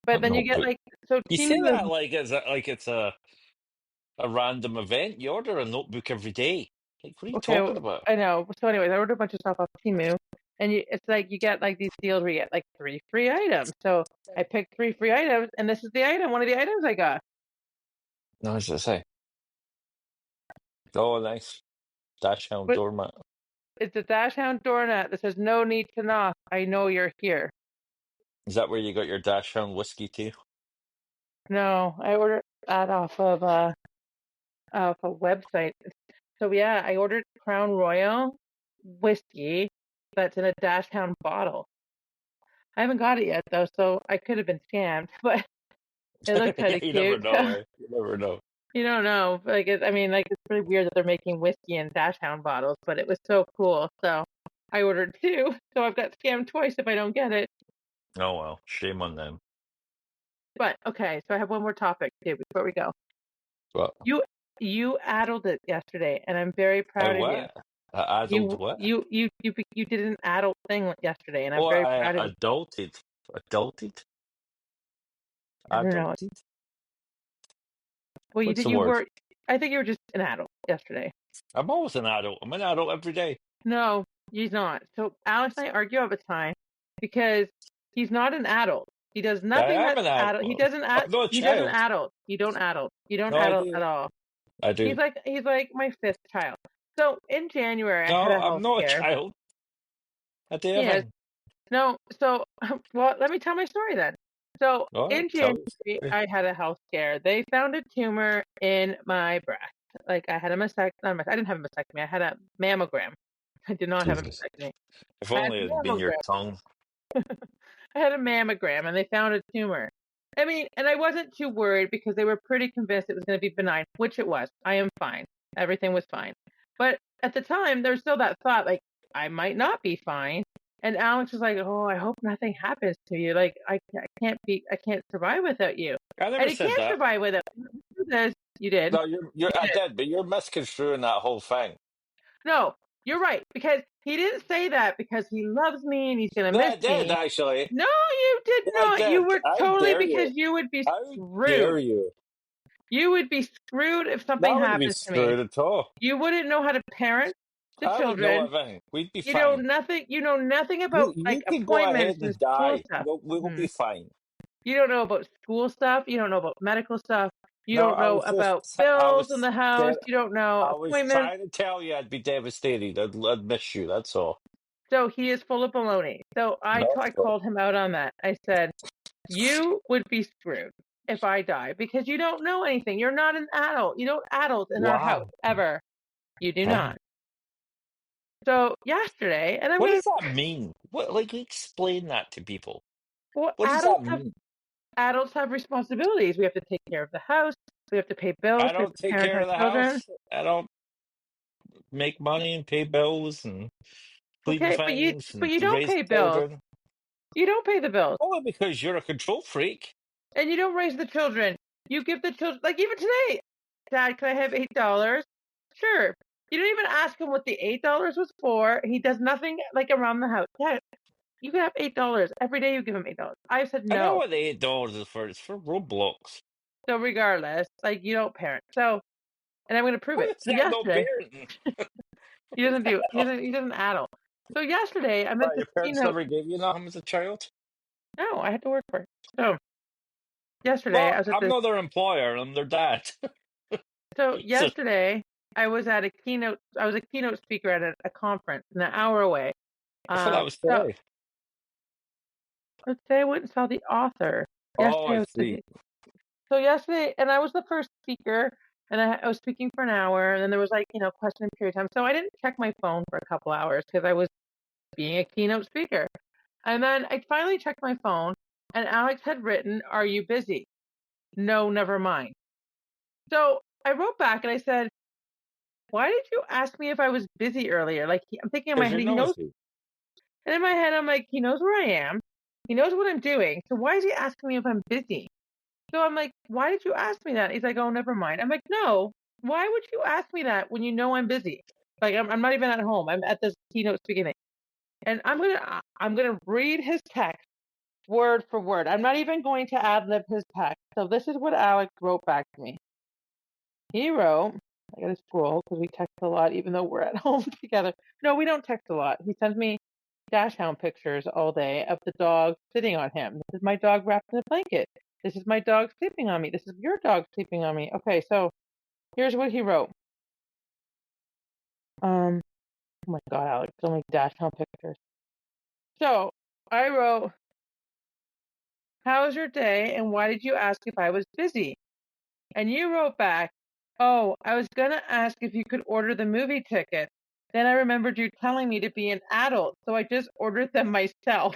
Speaker 1: But
Speaker 2: What
Speaker 1: then you get
Speaker 2: notebook?
Speaker 1: like so
Speaker 2: You say
Speaker 1: Temu is
Speaker 2: that like it's a random event. You order a notebook every day. Like, what are you
Speaker 1: okay.
Speaker 2: talking about?
Speaker 1: I know. So anyways, I ordered a bunch of stuff off Temu, and it's like you get like these deals where you get like 3 free items. So I picked 3 free items, and this is the item. One of the items I got.
Speaker 2: No, what does it say? Oh, nice. Dash hound
Speaker 1: But
Speaker 2: doormat.
Speaker 1: it's a Dachshund doormat that says "No need to knock. I know you're here."
Speaker 2: Is that where you got your dash hound whiskey too?
Speaker 1: No, I ordered that off a website. So yeah, I ordered Crown Royal whiskey that's in a Dachshund bottle. I haven't got it yet though, so I could have been scammed, but it looked kind
Speaker 2: Yeah,
Speaker 1: of
Speaker 2: you never
Speaker 1: cute.
Speaker 2: know, eh? You never know.
Speaker 1: You don't know, like I mean, like it's really weird that they're making whiskey in Dachshund bottles, but it was so cool. So I ordered two, so I've got scammed twice if I don't get it.
Speaker 2: Oh well, shame on them.
Speaker 1: But okay, so I have one more topic too before we go.
Speaker 2: But
Speaker 1: You you addled it yesterday, and I'm very
Speaker 2: I
Speaker 1: proud of you.
Speaker 2: what? I adult
Speaker 1: You
Speaker 2: what?
Speaker 1: you you you you did an adult thing yesterday, and I'm
Speaker 2: Oh,
Speaker 1: very
Speaker 2: I
Speaker 1: proud of you.
Speaker 2: adulted. Adulted?
Speaker 1: I don't know.
Speaker 2: Adulted?
Speaker 1: Well,
Speaker 2: What's the
Speaker 1: you
Speaker 2: word?
Speaker 1: were. I think you were just an adult yesterday.
Speaker 2: I'm always an adult. I'm an adult every day.
Speaker 1: No, he's not. So Alex and I argue all the time because he's not an adult. He does
Speaker 2: I
Speaker 1: nothing
Speaker 2: am
Speaker 1: that's
Speaker 2: an
Speaker 1: adult.
Speaker 2: adult. I'm not a
Speaker 1: He doesn't
Speaker 2: child.
Speaker 1: adult. You don't adult. You don't
Speaker 2: No, I
Speaker 1: adult
Speaker 2: do.
Speaker 1: at all.
Speaker 2: I do.
Speaker 1: He's like my fifth child. So in January I had
Speaker 2: No,
Speaker 1: a
Speaker 2: I'm
Speaker 1: health
Speaker 2: not a
Speaker 1: scare.
Speaker 2: child. I do
Speaker 1: Yes.
Speaker 2: everything.
Speaker 1: No. So well, let me tell my story then. So
Speaker 2: Oh,
Speaker 1: in
Speaker 2: tell
Speaker 1: January
Speaker 2: us.
Speaker 1: I had a health scare. They found a tumor in my breast. Like I had a mastectomy. I didn't have a mastectomy. I had a mammogram. I did not have a
Speaker 2: Jesus.
Speaker 1: mastectomy.
Speaker 2: If
Speaker 1: I had
Speaker 2: only
Speaker 1: a
Speaker 2: it had been your
Speaker 1: mammogram.
Speaker 2: tongue.
Speaker 1: I had a mammogram and they found a tumor. I mean, and I wasn't too worried because they were pretty convinced it was going to be benign, which it was. I am fine. Everything was fine. But at the time, there was still that thought, like, I might not be fine. And Alex was like, oh, I hope nothing happens to you. Like, I can't survive without you.
Speaker 2: I
Speaker 1: And
Speaker 2: never
Speaker 1: he
Speaker 2: said
Speaker 1: can't
Speaker 2: that.
Speaker 1: survive without you. You did.
Speaker 2: No,
Speaker 1: You
Speaker 2: I
Speaker 1: did.
Speaker 2: did, but you're misconstruing that whole thing.
Speaker 1: No, you're right. Because he didn't say that because he loves me and he's going to
Speaker 2: No,
Speaker 1: miss
Speaker 2: I did,
Speaker 1: me.
Speaker 2: actually.
Speaker 1: No, you did
Speaker 2: Yeah, I
Speaker 1: not. You
Speaker 2: did.
Speaker 1: were
Speaker 2: How
Speaker 1: totally
Speaker 2: dare
Speaker 1: because
Speaker 2: you?
Speaker 1: you would be
Speaker 2: How
Speaker 1: screwed.
Speaker 2: dare you?
Speaker 1: You would be screwed if something
Speaker 2: That would be
Speaker 1: happens to me.
Speaker 2: screwed at all.
Speaker 1: You wouldn't know how to parent the
Speaker 2: I would know
Speaker 1: children.
Speaker 2: everything. We'd be
Speaker 1: You know
Speaker 2: fine.
Speaker 1: nothing. You know nothing about like
Speaker 2: You can go
Speaker 1: appointments
Speaker 2: ahead
Speaker 1: and
Speaker 2: and
Speaker 1: school
Speaker 2: die.
Speaker 1: stuff.
Speaker 2: We'll be fine.
Speaker 1: You don't know about school stuff. You don't know about medical stuff. You
Speaker 2: No,
Speaker 1: don't know about
Speaker 2: I
Speaker 1: bills in
Speaker 2: was
Speaker 1: the house.
Speaker 2: saying,
Speaker 1: You don't know
Speaker 2: I was
Speaker 1: appointments.
Speaker 2: trying to tell you I'd be devastated. I'd miss you. That's all.
Speaker 1: So he is full of baloney. So I
Speaker 2: No,
Speaker 1: called him out on that. I said, You would be screwed if I die because you don't know anything. You're not an adult. You don't adult in our house
Speaker 2: Wow.
Speaker 1: ever. You do
Speaker 2: Right.
Speaker 1: not. So yesterday, and I'm
Speaker 2: What
Speaker 1: gonna
Speaker 2: does that mean? What, like, explain that to people.
Speaker 1: well,
Speaker 2: What does that mean?
Speaker 1: adults have responsibilities. We have to take care of the house. We have to pay bills.
Speaker 2: I
Speaker 1: We have
Speaker 2: don't
Speaker 1: to
Speaker 2: take
Speaker 1: parent
Speaker 2: care
Speaker 1: our
Speaker 2: of the
Speaker 1: children.
Speaker 2: house. I don't make money and pay bills and clean
Speaker 1: Okay,
Speaker 2: things
Speaker 1: but
Speaker 2: and
Speaker 1: you don't
Speaker 2: raise
Speaker 1: pay bills.
Speaker 2: children.
Speaker 1: You don't pay the bills,
Speaker 2: Only because you're a control freak.
Speaker 1: and you don't raise the children. You give the children like even today. Dad, can I have $8? Sure. You don't even ask him what the $8 was for. He does nothing like around the house. Dad, you can have $8 every day. You give him $8. I said
Speaker 2: I know
Speaker 1: no.
Speaker 2: what the $8 is for. It's for Roblox.
Speaker 1: So regardless, like you don't parent. So, and I'm going to prove
Speaker 2: What
Speaker 1: it.
Speaker 2: is
Speaker 1: So
Speaker 2: that? No
Speaker 1: yesterday,
Speaker 2: parenting.
Speaker 1: he doesn't do. He doesn't adult. So yesterday, I'm at
Speaker 2: Right,
Speaker 1: this
Speaker 2: your parents
Speaker 1: keynote.
Speaker 2: never gave you nothing as a child?
Speaker 1: No, I had to work for it. So yesterday, I
Speaker 2: Well,
Speaker 1: was at
Speaker 2: I'm
Speaker 1: this.
Speaker 2: not their employer. I'm their dad.
Speaker 1: So
Speaker 2: So,
Speaker 1: yesterday, I was at a keynote. I was a keynote speaker at a conference an hour away.
Speaker 2: I thought that was
Speaker 1: So
Speaker 2: today.
Speaker 1: let's say I went and saw the author.
Speaker 2: Oh,
Speaker 1: Yesterday,
Speaker 2: I
Speaker 1: I was
Speaker 2: see.
Speaker 1: so yesterday, and I was the first speaker, and I was speaking for an hour, and then there was like question and period time. So I didn't check my phone for a couple hours because I was being a keynote speaker. And then I finally checked my phone, and Alex had written, "Are you busy?" No, never mind. So I wrote back and I said, "Why did you ask me if I was busy earlier?" Like I'm thinking in my
Speaker 2: Because
Speaker 1: head,
Speaker 2: you're
Speaker 1: he knows,
Speaker 2: nosy.
Speaker 1: and in my head, I'm like, he knows where I am, he knows what I'm doing. So why is he asking me if I'm busy? So I'm like, why did you ask me that? He's like, oh, never mind. I'm like, no, why would you ask me that when you know I'm busy? Like I'm not even at home. I'm at this keynote speaking thing. And I'm gonna read his text word for word. I'm not even going to ad lib his text. So this is what Alex wrote back to me. He wrote, I gotta scroll because we text a lot, even though we're at home together. No, we don't text a lot. He sends me dash hound pictures all day of the dog sitting on him. This is my dog wrapped in a blanket. This is my dog sleeping on me. This is your dog sleeping on me. Okay, so here's what he wrote. Oh my God, Alex, so many dash hound pictures. So I wrote, "How was your day, and why did you ask if I was busy?" And you wrote back, "Oh, I was gonna ask if you could order the movie ticket. Then I remembered you telling me to be an adult, so I just ordered them myself."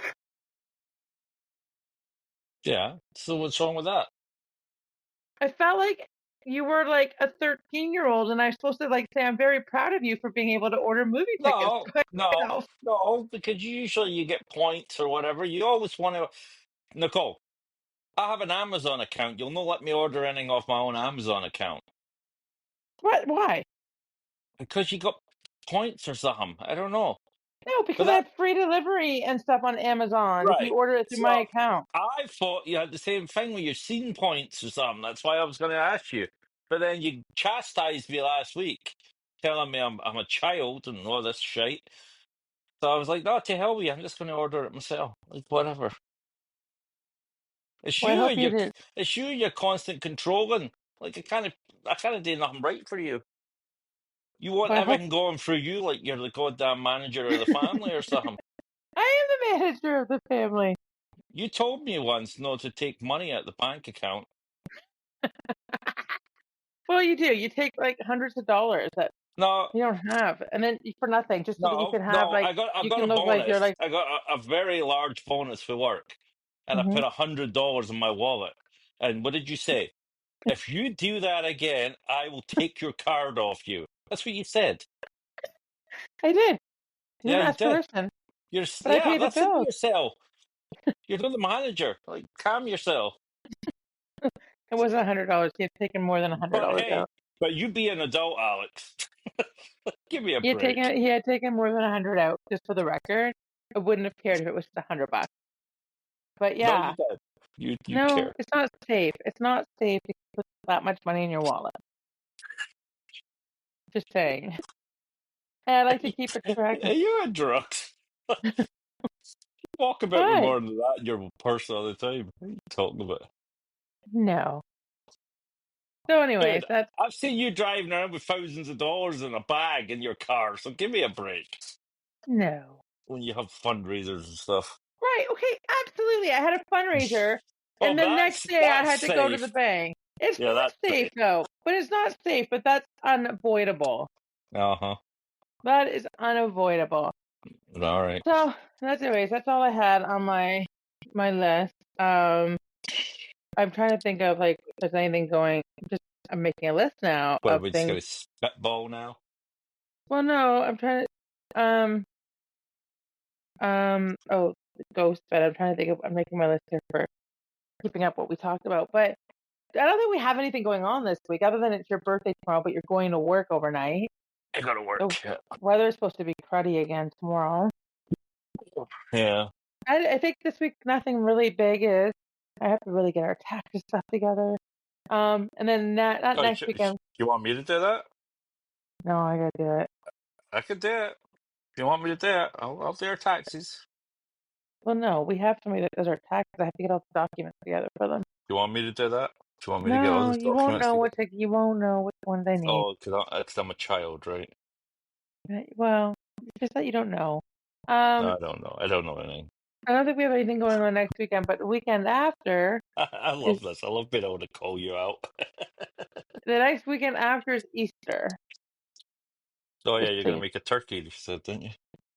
Speaker 2: Yeah. So what's wrong with that?
Speaker 1: I felt like you were like a 13-year-old, and I'm supposed to like say I'm very proud of you for being able to order movie tickets
Speaker 2: No,
Speaker 1: by
Speaker 2: no,
Speaker 1: yourself.
Speaker 2: no, because usually you get points or whatever. You always want to. Nicole, I have an Amazon account. You'll not let me order anything off my own Amazon account
Speaker 1: What? Why?
Speaker 2: because you got points or something. I don't know.
Speaker 1: No,
Speaker 2: But
Speaker 1: because I
Speaker 2: that,
Speaker 1: have free delivery and stuff on Amazon if you
Speaker 2: right.
Speaker 1: order it through my
Speaker 2: So
Speaker 1: account.
Speaker 2: I thought you had the same thing with your scene points or something. That's why I was going to ask you. But then you chastised me last week, telling me I'm a child and all this shit. So I was like, no, to hell with you. I'm just going to order it myself. Like, whatever. It's
Speaker 1: Well, I
Speaker 2: you
Speaker 1: hope
Speaker 2: and
Speaker 1: you
Speaker 2: your,
Speaker 1: did.
Speaker 2: it's you and your constant controlling. Like, I kind of do nothing right for you. You want
Speaker 1: Well, I hope
Speaker 2: everything going through you like you're the goddamn manager of the family or something.
Speaker 1: I am the manager of the family.
Speaker 2: You told me once not to take money out the bank account.
Speaker 1: Well, you do. You take like hundreds of dollars that
Speaker 2: No,
Speaker 1: you don't have, and then for nothing, just so that you
Speaker 2: no,
Speaker 1: can have
Speaker 2: no.
Speaker 1: like
Speaker 2: I
Speaker 1: you
Speaker 2: got a
Speaker 1: can look like you're
Speaker 2: bonus.
Speaker 1: like.
Speaker 2: I got a very large bonus for work, and I
Speaker 1: Hmm.
Speaker 2: put $100 in my wallet. And what did you say? If you do that again, I will take your card off you. That's what you said.
Speaker 1: I did. You
Speaker 2: Yeah,
Speaker 1: didn't
Speaker 2: you
Speaker 1: ask
Speaker 2: did.
Speaker 1: permission, but I
Speaker 2: Yeah.
Speaker 1: paid the
Speaker 2: Listen to
Speaker 1: bills.
Speaker 2: yourself. You're not the manager. Like, calm yourself.
Speaker 1: It wasn't $100. He had taken more than a hundred
Speaker 2: But
Speaker 1: dollars
Speaker 2: hey,
Speaker 1: out.
Speaker 2: but you be an adult, Alex. Give me a break.
Speaker 1: He had taken more than 100 out, just for the record. I wouldn't have cared if it was just $100. But
Speaker 2: No,
Speaker 1: yeah,
Speaker 2: you did. You
Speaker 1: no,
Speaker 2: care.
Speaker 1: it's not safe. It's not safe to put that much money in your wallet. Just saying. And I like to keep it correct.
Speaker 2: Are you on drugs? Walk about with
Speaker 1: But
Speaker 2: more than that in your purse all the time. What are you talking about?
Speaker 1: no. So, anyways,
Speaker 2: Dude,
Speaker 1: that's
Speaker 2: I've seen you driving around with thousands of dollars in a bag in your car, so give me a break
Speaker 1: no.
Speaker 2: when you have fundraisers and stuff.
Speaker 1: Right. Okay. Absolutely. I had a fundraiser
Speaker 2: Well,
Speaker 1: And the next day I
Speaker 2: that's
Speaker 1: had to go to the
Speaker 2: safe.
Speaker 1: bank. It's
Speaker 2: Yeah,
Speaker 1: not
Speaker 2: that's
Speaker 1: safe
Speaker 2: safe.
Speaker 1: though, but it's not safe, but that's unavoidable.
Speaker 2: Uh-huh.
Speaker 1: That is unavoidable.
Speaker 2: All right.
Speaker 1: So that's all I had on my list. I'm trying to think of like if there's anything going. Just I'm making a list now
Speaker 2: What, are
Speaker 1: of
Speaker 2: we just
Speaker 1: things.
Speaker 2: gonna spitball now?
Speaker 1: Well, no, I'm trying to oh, ghost bed. I'm trying to think of. I'm making my list here for keeping up what we talked about, but I don't think we have anything going on this week other than it's your birthday tomorrow, but you're going to work overnight.
Speaker 2: I gotta
Speaker 1: The
Speaker 2: work. Yeah.
Speaker 1: weather is supposed to be cruddy again tomorrow.
Speaker 2: Yeah.
Speaker 1: I think this week nothing really big is. I have to really get our taxes stuff together. And then not
Speaker 2: Oh,
Speaker 1: next weekend.
Speaker 2: you want me to do that?
Speaker 1: No, I gotta do it.
Speaker 2: I could do it. If you want me to do it, I'll do our taxes.
Speaker 1: Well, no, we have somebody that does our taxes. I have to get all the documents together for them.
Speaker 2: You want me to do that? Do you want me to get all
Speaker 1: No,
Speaker 2: those documents together?
Speaker 1: you won't know which ones I need.
Speaker 2: Oh, because I'm a child, right?
Speaker 1: Well, it's just that you don't know.
Speaker 2: No, I don't know. I don't know anything.
Speaker 1: I don't think we have anything going on next weekend, but the weekend after
Speaker 2: I
Speaker 1: is
Speaker 2: love this. I love being able to call you out.
Speaker 1: the next weekend after is Easter.
Speaker 2: Oh yeah,
Speaker 1: Just
Speaker 2: you're
Speaker 1: so
Speaker 2: gonna
Speaker 1: you.
Speaker 2: make a turkey, you said, didn't you?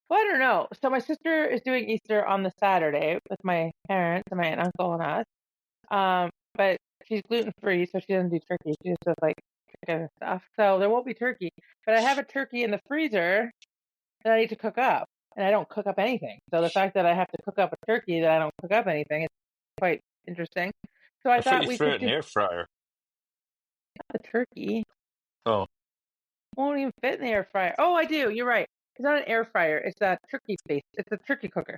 Speaker 1: Well, I don't know. So my sister is doing Easter on the Saturday with my parents and my aunt, uncle, and us. But she's gluten free, so she doesn't do turkey. She just does like chicken and stuff. So there won't be turkey. But I have a turkey in the freezer that I need to cook up, and I don't cook up anything. So the fact that I have to cook up a turkey that I don't cook up anything is quite interesting. So I
Speaker 2: I thought
Speaker 1: thought
Speaker 2: you
Speaker 1: we
Speaker 2: threw
Speaker 1: could
Speaker 2: it in
Speaker 1: do
Speaker 2: the air fryer.
Speaker 1: the turkey.
Speaker 2: Oh,
Speaker 1: Won't even fit in the air fryer. Oh, I do. You're right. It's not an air fryer. It's a turkey face. It's a turkey cooker.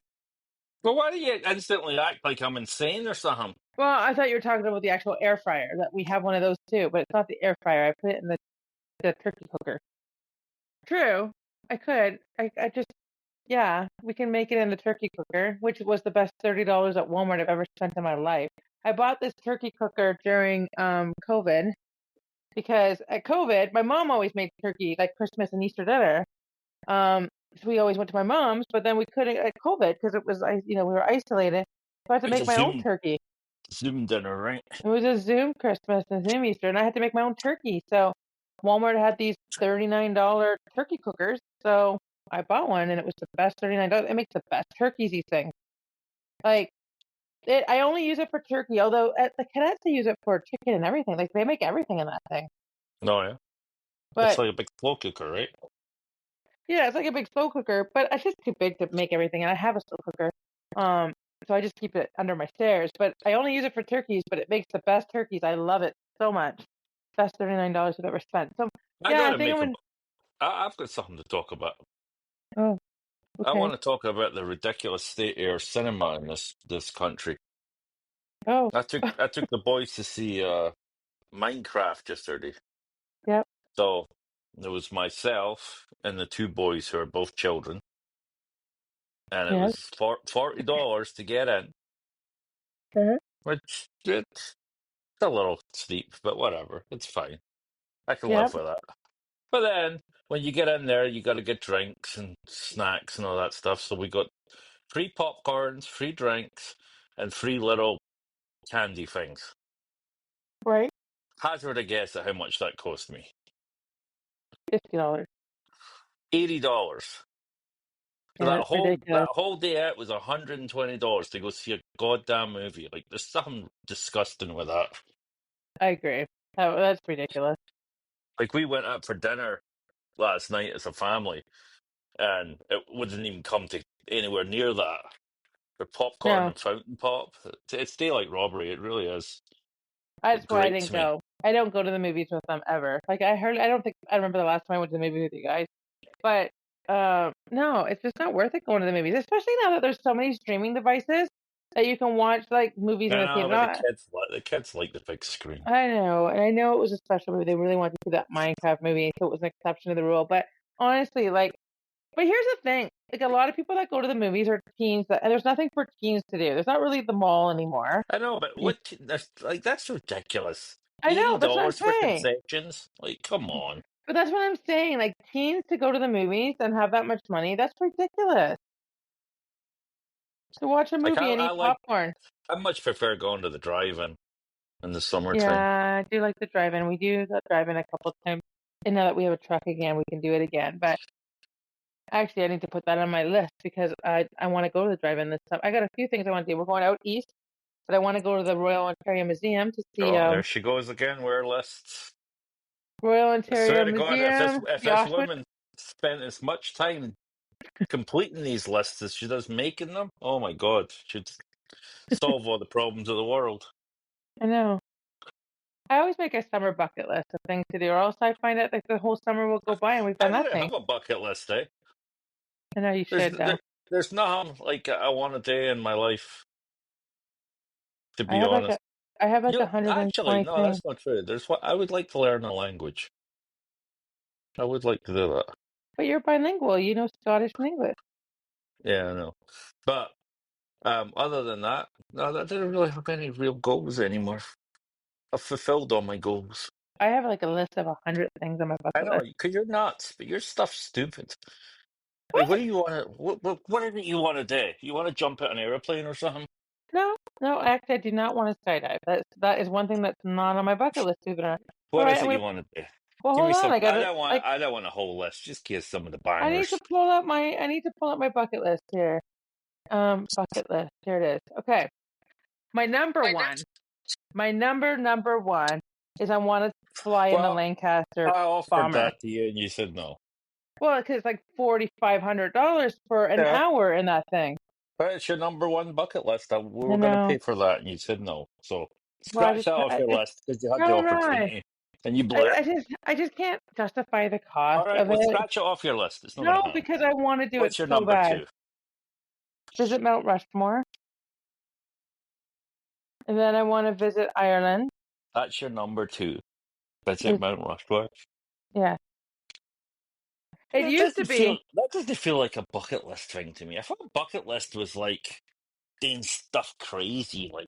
Speaker 2: well, why do you instantly act like I'm insane or something?
Speaker 1: Well, I thought you were talking about the actual air fryer. That we have one of those too, but it's not the air fryer. I put it in the turkey cooker. True. I could. I just yeah. We can make it in the turkey cooker, which was the best $30 at Walmart I've ever spent in my life. I bought this turkey cooker during COVID because at COVID my mom always made turkey like Christmas and Easter dinner. So we always went to my mom's, but then we couldn't at COVID because it was, we were isolated. So I had to
Speaker 2: It's
Speaker 1: make
Speaker 2: a
Speaker 1: my own
Speaker 2: Zoom
Speaker 1: turkey.
Speaker 2: dinner, right?
Speaker 1: It was a Zoom Christmas and Zoom Easter, and I had to make my own turkey. So Walmart had these $39 turkey cookers. So I bought one, and it was the best $39. It makes the best turkeys. These things, like I only use it for turkey. Although at the cadets they use it for chicken and everything. Like they make everything in that thing.
Speaker 2: No, yeah. It's
Speaker 1: But
Speaker 2: like a big slow cooker, right?
Speaker 1: yeah, it's like a big slow cooker, but it's just too big to make everything. And I have a slow cooker. Um, so I just keep it under my stairs. But I only use it for turkeys, but it makes the best turkeys. I love it so much. Best $39 I've ever spent. So
Speaker 2: I
Speaker 1: yeah, I
Speaker 2: gotta
Speaker 1: think I'm
Speaker 2: make a.
Speaker 1: gonna.
Speaker 2: I've got something to talk about.
Speaker 1: Oh,
Speaker 2: I
Speaker 1: okay.
Speaker 2: want to talk about the ridiculous state of our cinema in this country.
Speaker 1: Oh,
Speaker 2: I took the boys to see Minecraft yesterday.
Speaker 1: yep,
Speaker 2: So there was myself and the two boys who are both children, and it
Speaker 1: yes.
Speaker 2: was $40 to get in,
Speaker 1: Uh-huh.
Speaker 2: which it's a little steep, but whatever, it's fine. I can live
Speaker 1: Yep.
Speaker 2: with that. But then when you get in there, you got to get drinks and snacks and all that stuff. So we got free popcorns, free drinks, and free little candy things.
Speaker 1: Right.
Speaker 2: Hazard a guess at how much that cost me.
Speaker 1: $50.
Speaker 2: $80. So
Speaker 1: Yeah,
Speaker 2: that
Speaker 1: that's
Speaker 2: whole that
Speaker 1: ridiculous.
Speaker 2: whole day out was $120 to go see a goddamn movie. Like there's something disgusting with that.
Speaker 1: I agree. That's ridiculous.
Speaker 2: Like we went out for dinner last night as a family, and it wouldn't even come to anywhere near that. For popcorn
Speaker 1: No,
Speaker 2: and fountain pop, it's daylight robbery. It really is.
Speaker 1: that's
Speaker 2: It
Speaker 1: why I
Speaker 2: grates
Speaker 1: didn't
Speaker 2: me.
Speaker 1: go. I don't go to the movies with them ever. Like I don't think I remember the last time I went to the movie with you guys. But no, it's just not worth it going to the movies, especially now that there's so many streaming devices that you can watch like movies in
Speaker 2: I
Speaker 1: the
Speaker 2: know,
Speaker 1: theater.
Speaker 2: but
Speaker 1: Not,
Speaker 2: the kids like the big screen.
Speaker 1: I know, and I know it was a special movie. They really wanted to see that Minecraft movie, so it was an exception to the rule. But honestly, like, but here's the thing: like a lot of people that go to the movies are teens, and there's nothing for teens to do. There's not really the mall anymore.
Speaker 2: I know, but
Speaker 1: You-
Speaker 2: that's ridiculous.
Speaker 1: I
Speaker 2: Eighty
Speaker 1: know that's what I'm
Speaker 2: dollars for
Speaker 1: saying.
Speaker 2: concessions? Like, come on.
Speaker 1: But that's what I'm saying. Like teens to go to the movies and have that much money, that's ridiculous. To watch a
Speaker 2: Like
Speaker 1: movie and
Speaker 2: I
Speaker 1: eat
Speaker 2: like
Speaker 1: popcorn.
Speaker 2: I much prefer going to the drive-in in the summertime.
Speaker 1: Yeah, I do like the drive-in. We do the drive-in a couple times. And now that we have a truck again, we can do it again. But actually, I need to put that on my list because I want to go to the drive-in this time. I got a few things I want to do. We're going out east, but I want to go to the Royal Ontario Museum to see
Speaker 2: Oh, there she goes again. Where lists?
Speaker 1: Royal
Speaker 2: I
Speaker 1: Ontario
Speaker 2: swear to God,
Speaker 1: Museum,
Speaker 2: if
Speaker 1: the
Speaker 2: this
Speaker 1: Auschwitz.
Speaker 2: woman spent as much time completing these lists as she does making them, oh my God, she'd solve all the problems of the world.
Speaker 1: I know. I always make a summer bucket list of things to do, or else I find out like the whole summer will go by and we've
Speaker 2: I
Speaker 1: done
Speaker 2: don't
Speaker 1: nothing.
Speaker 2: have a bucket list, eh?
Speaker 1: I know you
Speaker 2: There's
Speaker 1: should though.
Speaker 2: there's nothing like I want a day in my life, to
Speaker 1: I
Speaker 2: be
Speaker 1: have like a
Speaker 2: honest.
Speaker 1: I have like
Speaker 2: Actually,
Speaker 1: 120
Speaker 2: no,
Speaker 1: things.
Speaker 2: that's not true. There's what I would like to learn a language. I would like to do that.
Speaker 1: But you're bilingual, you know Scottish and English.
Speaker 2: Yeah, I know. But other than that, no, I don't really have any real goals anymore. I've fulfilled all my goals.
Speaker 1: I have like a list of 100 things on my
Speaker 2: I
Speaker 1: bucket
Speaker 2: know,
Speaker 1: list.
Speaker 2: because you're nuts, but your stuff's stupid. Like, what
Speaker 1: What?
Speaker 2: do you want to? What is it you want to do? You want to jump out an airplane or something?
Speaker 1: No, no, actually I do not want to skydive. That is one thing that's not on my bucket list, believe it or not. All
Speaker 2: What
Speaker 1: right,
Speaker 2: is
Speaker 1: I'm
Speaker 2: it
Speaker 1: gonna
Speaker 2: you want to do?
Speaker 1: well
Speaker 2: Give me
Speaker 1: hold on.
Speaker 2: some.
Speaker 1: I gotta like
Speaker 2: I don't want a whole list. Just give some of the
Speaker 1: I need to
Speaker 2: bangers.
Speaker 1: pull up my bucket list here. Bucket list. Here it is. Okay. My number one. My number one is I want to fly in the
Speaker 2: Well,
Speaker 1: Lancaster
Speaker 2: I offered
Speaker 1: bomber.
Speaker 2: that to you, and you said no.
Speaker 1: Well, because it's like $4,500 for an
Speaker 2: Yeah,
Speaker 1: hour in that thing.
Speaker 2: but it's your number one bucket list. We
Speaker 1: I
Speaker 2: were going to
Speaker 1: know.
Speaker 2: pay for that, and you said no. So
Speaker 1: Well, I
Speaker 2: scratch
Speaker 1: just
Speaker 2: that off your
Speaker 1: it's
Speaker 2: list because you had the
Speaker 1: all right.
Speaker 2: opportunity and you blew it.
Speaker 1: I just can't justify the
Speaker 2: All
Speaker 1: cost
Speaker 2: right,
Speaker 1: of
Speaker 2: well,
Speaker 1: it.
Speaker 2: scratch it off your list. It's not going
Speaker 1: No,
Speaker 2: to happen.
Speaker 1: because I want to do it
Speaker 2: What's your
Speaker 1: so
Speaker 2: number
Speaker 1: bad.
Speaker 2: two?
Speaker 1: Visit Mount Rushmore, and then I want to visit Ireland.
Speaker 2: That's your number two. Visit
Speaker 1: Is
Speaker 2: Mount Rushmore.
Speaker 1: yeah. It used to be.
Speaker 2: That doesn't feel like a bucket list thing to me. I thought a bucket list was like doing stuff crazy, like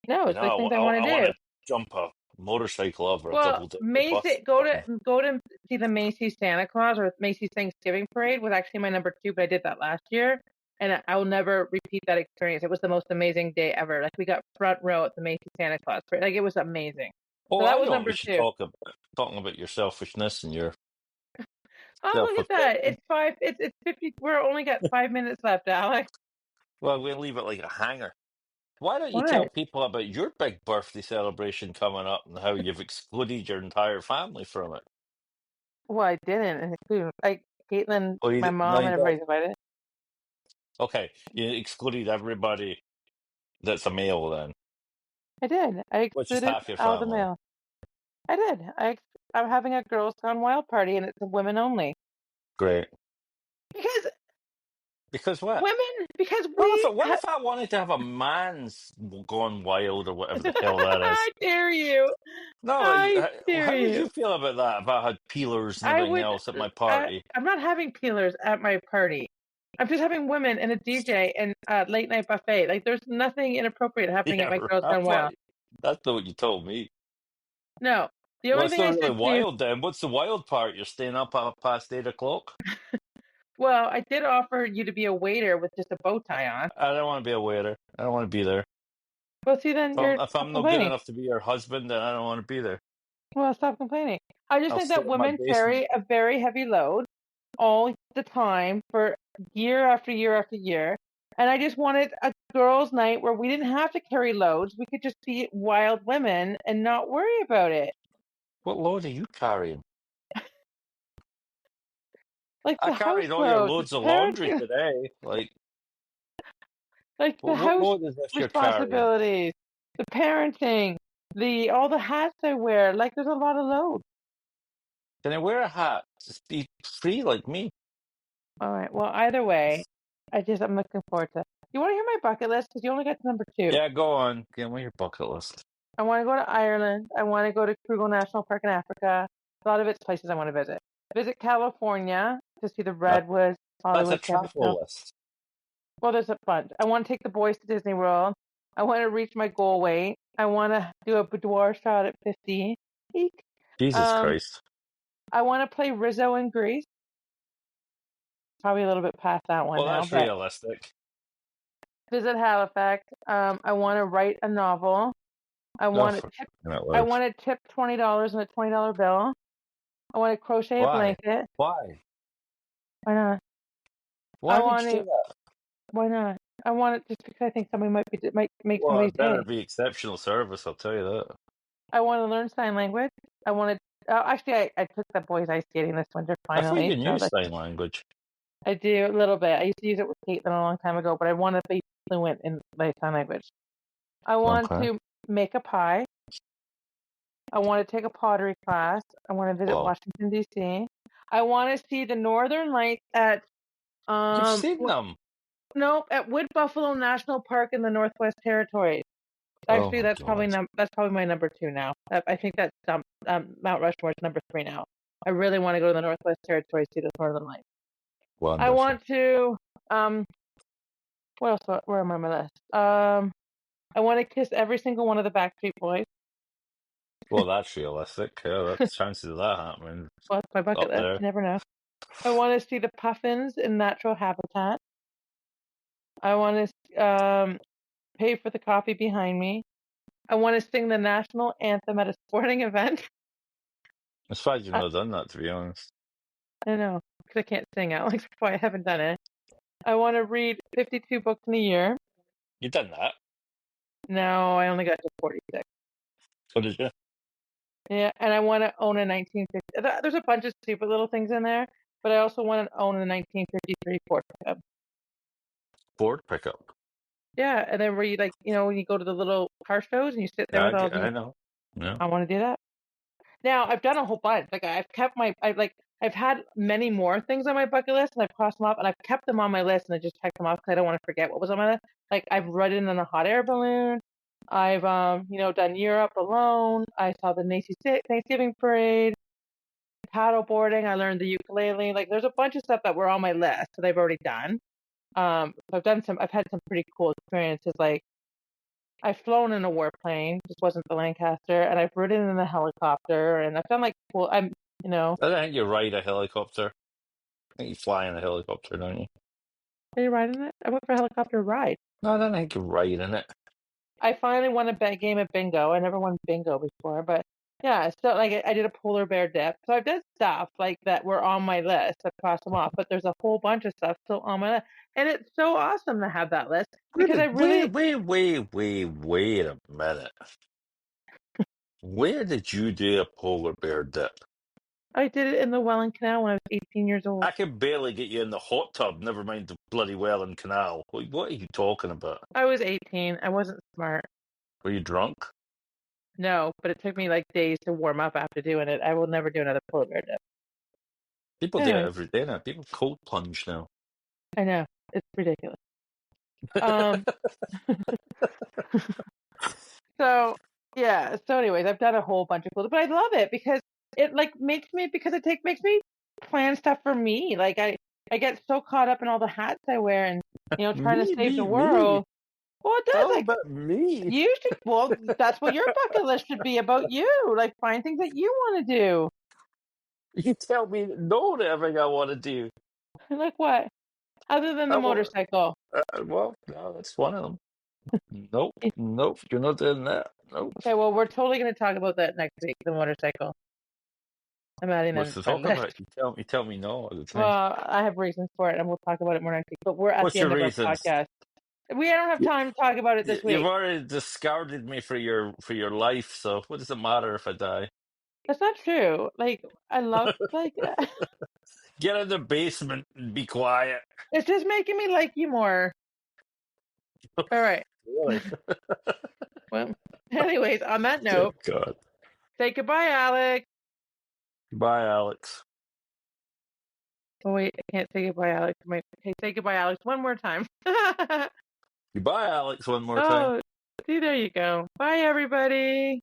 Speaker 1: No, it's like things I want
Speaker 2: I
Speaker 1: to
Speaker 2: want
Speaker 1: do.
Speaker 2: to jump a motorcycle over a
Speaker 1: Well,
Speaker 2: double decker bus
Speaker 1: Macy,
Speaker 2: or something.
Speaker 1: go to see the Macy's Santa Claus or Macy's Thanksgiving Parade was actually my number two, but I did that last year, and I will never repeat that experience. It was the most amazing day ever. Like we got front row at the Macy's Santa Claus Parade. Like it was amazing.
Speaker 2: Oh,
Speaker 1: So that
Speaker 2: I
Speaker 1: was
Speaker 2: know. We
Speaker 1: number
Speaker 2: should
Speaker 1: two.
Speaker 2: talking about your selfishness and your
Speaker 1: Oh, look at that!
Speaker 2: self-obsession.
Speaker 1: It's five. It's 50. We're only got 5 minutes left, Alex.
Speaker 2: Well, we'll leave it like a hanger. Why don't you tell
Speaker 1: What?
Speaker 2: people about your big birthday celebration coming up and how you've excluded your entire family from it?
Speaker 1: Well, I didn't, including like Caitlin,
Speaker 2: Oh,
Speaker 1: my
Speaker 2: no,
Speaker 1: mom,
Speaker 2: you
Speaker 1: and
Speaker 2: don't.
Speaker 1: everybody's invited.
Speaker 2: Okay, you excluded everybody that's a male then,
Speaker 1: I did. I
Speaker 2: which is
Speaker 1: excluded
Speaker 2: half your
Speaker 1: all the
Speaker 2: family.
Speaker 1: male. I did. I'm having a girls' gone wild party, and it's women only.
Speaker 2: Great.
Speaker 1: Because
Speaker 2: Because what?
Speaker 1: women, because
Speaker 2: What if I wanted to have a man's gone wild or whatever the hell that
Speaker 1: I
Speaker 2: is?
Speaker 1: dare you.
Speaker 2: No,
Speaker 1: I dare
Speaker 2: how would
Speaker 1: you.
Speaker 2: you feel about that? If I had peelers and
Speaker 1: I
Speaker 2: everything
Speaker 1: would.
Speaker 2: else at my party?
Speaker 1: I'm not having peelers at my party. I'm just having women and a DJ and late night buffet. Like there's nothing inappropriate happening at
Speaker 2: Yeah,
Speaker 1: my girls' gone wild.
Speaker 2: that's not what you told me.
Speaker 1: No, the
Speaker 2: Well,
Speaker 1: only
Speaker 2: it's
Speaker 1: thing
Speaker 2: not
Speaker 1: I
Speaker 2: really
Speaker 1: said to you.
Speaker 2: wild then. What's the wild part? You're staying up past 8 o'clock?
Speaker 1: Well, I did offer you to be a waiter with just a bow tie on.
Speaker 2: I don't want to be a waiter. I don't want to be there.
Speaker 1: Well, see, then you're
Speaker 2: If
Speaker 1: stop
Speaker 2: I'm not good
Speaker 1: complaining.
Speaker 2: enough to be your husband, then I don't want to be there.
Speaker 1: Well, stop complaining. I just
Speaker 2: I'll
Speaker 1: think
Speaker 2: stay
Speaker 1: that
Speaker 2: in my
Speaker 1: women
Speaker 2: basement.
Speaker 1: carry a very heavy load all the time for year after year after year. And I just wanted a girls' night where we didn't have to carry loads. We could just be wild women and not worry about it.
Speaker 2: What load are you carrying?
Speaker 1: Like
Speaker 2: I
Speaker 1: the house
Speaker 2: carried all your
Speaker 1: loads, the
Speaker 2: loads of laundry
Speaker 1: parenting,
Speaker 2: today. Like,
Speaker 1: like the
Speaker 2: what
Speaker 1: house
Speaker 2: load is this you're carrying?
Speaker 1: responsibilities, the parenting, the all the hats I wear. Like there's a lot of load.
Speaker 2: Can I wear a hat? Just be free like me.
Speaker 1: All right. Well, either way, I'm looking forward to. You want to hear my bucket list? Because you only got to number two.
Speaker 2: Yeah, go on. Give me your bucket list.
Speaker 1: I want to go to Ireland. I want to go to Kruger National Park in Africa. A lot of it's places I want to visit. Visit California to see the
Speaker 2: That,
Speaker 1: redwoods,
Speaker 2: that's a
Speaker 1: Hollywood, San Francisco.
Speaker 2: travel list.
Speaker 1: Well, there's a bunch. I want to take the boys to Disney World. I want to reach my goal weight. I want to do a boudoir shot at 50. Eek.
Speaker 2: Jesus
Speaker 1: Um,
Speaker 2: Christ.
Speaker 1: I want to play Rizzo in Greece. Probably a little bit past that one
Speaker 2: Well,
Speaker 1: now,
Speaker 2: that's
Speaker 1: but
Speaker 2: realistic.
Speaker 1: visit Halifax. I want to write a novel. I
Speaker 2: Oh,
Speaker 1: want to
Speaker 2: for
Speaker 1: tip.
Speaker 2: crying out
Speaker 1: I
Speaker 2: loud.
Speaker 1: want to tip $20 in a $20 bill. I want to crochet a
Speaker 2: Why?
Speaker 1: blanket.
Speaker 2: Why?
Speaker 1: Why not? I
Speaker 2: Why would
Speaker 1: want
Speaker 2: you
Speaker 1: to.
Speaker 2: do that?
Speaker 1: Why not? I want it just because I think somebody might make
Speaker 2: Well,
Speaker 1: somebody's
Speaker 2: it better
Speaker 1: day.
Speaker 2: be exceptional service, I'll tell you that.
Speaker 1: I want to learn sign language. I want to. Actually, I took the boys ice skating this winter
Speaker 2: I thought
Speaker 1: finally.
Speaker 2: you
Speaker 1: So
Speaker 2: knew
Speaker 1: that
Speaker 2: sign language.
Speaker 1: I do a little bit. I used to use it with Caitlin a long time ago, but I want to be fluent in like sign language. I want
Speaker 2: Okay.
Speaker 1: to make a pie. I want to take a pottery class. I want to visit
Speaker 2: Well,
Speaker 1: Washington D.C. I want to see the Northern Lights at
Speaker 2: you've seen them.
Speaker 1: nope, at Wood Buffalo National Park in the Northwest Territories.
Speaker 2: Oh
Speaker 1: Actually,
Speaker 2: my God.
Speaker 1: that's probably my number 2 now. I think that's Mount Rushmore's number 3 now. I really want to go to the Northwest Territories to see the Northern Lights. I
Speaker 2: Wonderful.
Speaker 1: want to what else? Where am I on my list? I want to kiss every single one of the Backstreet Boys.
Speaker 2: Well, that's realistic. Yeah, that's chances of that happening
Speaker 1: Well, it's my bucket
Speaker 2: up
Speaker 1: list.
Speaker 2: there.
Speaker 1: You never know. I want to see the puffins in natural habitat. I want to pay for the coffee behind me. I want to sing the national anthem at a sporting event.
Speaker 2: I'm surprised you've
Speaker 1: I,
Speaker 2: not done that, to be honest.
Speaker 1: I know, because I can't sing out. Like, that's why I haven't done it. I want to read 52 books in a year.
Speaker 2: You've done that.
Speaker 1: No, I only got to 46.
Speaker 2: So did you?
Speaker 1: Yeah, and I want to own a 1950. There's a bunch of stupid little things in there, but I also want to own a 1953 Ford pickup.
Speaker 2: Ford pickup.
Speaker 1: Yeah, and then where you when you go to the little car shows and you sit there with all the.
Speaker 2: I know. Yeah.
Speaker 1: I want to do that. Now I've done a whole bunch. Like I've had many more things on my bucket list and I've crossed them off and I've kept them on my list and I just checked them off because I don't want to forget what was on my list. Like I've ridden in a hot air balloon. I've done Europe alone. I saw the Thanksgiving parade, paddle boarding. I learned the ukulele. Like there's a bunch of stuff that were on my list that I've already done. So I've had some pretty cool experiences. Like I've flown in a warplane, just wasn't the Lancaster, and I've ridden in a helicopter, and I've done like cool.
Speaker 2: I don't think you ride a helicopter. I think you fly in a helicopter, don't you?
Speaker 1: Are you riding it? I went for a helicopter ride.
Speaker 2: No, I don't think you ride in it.
Speaker 1: I finally won a game of bingo. I never won bingo before, but yeah, so like I did a polar bear dip. So I've done stuff like that were on my list. I've crossed them off, but there's a whole bunch of stuff still on my list, and it's so awesome to have that list because I really
Speaker 2: Wait a minute. Where did you do a polar bear dip?
Speaker 1: I did it in the Welland Canal when I was 18 years old.
Speaker 2: I could barely get you in the hot tub, never mind the bloody Welland Canal. What are you talking about?
Speaker 1: I was 18. I wasn't smart.
Speaker 2: Were you drunk?
Speaker 1: No, but it took me like days to warm up after doing it. I will never do another polar bear dip.
Speaker 2: People do it
Speaker 1: Anyways,
Speaker 2: every day now. People cold plunge now.
Speaker 1: I know it's ridiculous. Um, so yeah. So anyways, I've done a whole bunch of cool, but I love it because it like makes me plan stuff for me. Like I get so caught up in all the hats I wear and trying to save the
Speaker 2: Me.
Speaker 1: world. Well, it does.
Speaker 2: How
Speaker 1: Like
Speaker 2: about me?
Speaker 1: you should. Well, that's what your bucket list should be about. You like find things that you want to do.
Speaker 2: You tell me no to everything I want to do.
Speaker 1: Like what? Other than the
Speaker 2: I want,
Speaker 1: motorcycle.
Speaker 2: well, no, that's one of them. Nope, you're not doing that. Nope.
Speaker 1: Okay, well, we're totally going to talk about that next week, the motorcycle. I'm adding
Speaker 2: What's
Speaker 1: that
Speaker 2: to
Speaker 1: to my
Speaker 2: talk about?
Speaker 1: list.
Speaker 2: You tell me no all the time.
Speaker 1: Well, I have reasons for it, and we'll talk about it more next week. But we're at
Speaker 2: What's
Speaker 1: the
Speaker 2: your
Speaker 1: end of our
Speaker 2: reasons?
Speaker 1: podcast. We don't have time to talk about it this
Speaker 2: You've
Speaker 1: week.
Speaker 2: already discarded me for your life, so what does it matter if I die?
Speaker 1: That's not true. Like, I love, like,
Speaker 2: Get in the basement and be quiet.
Speaker 1: it's just making me like you more. All right.
Speaker 2: Really?
Speaker 1: Well, anyways, on that
Speaker 2: Good
Speaker 1: note,
Speaker 2: God.
Speaker 1: say goodbye, Alex.
Speaker 2: Bye, Alex.
Speaker 1: Oh, wait, I can't say goodbye, Alex. Okay, say goodbye, Alex, one more time.
Speaker 2: Goodbye, Alex, one more time.
Speaker 1: Oh, see, there you go. Bye, everybody.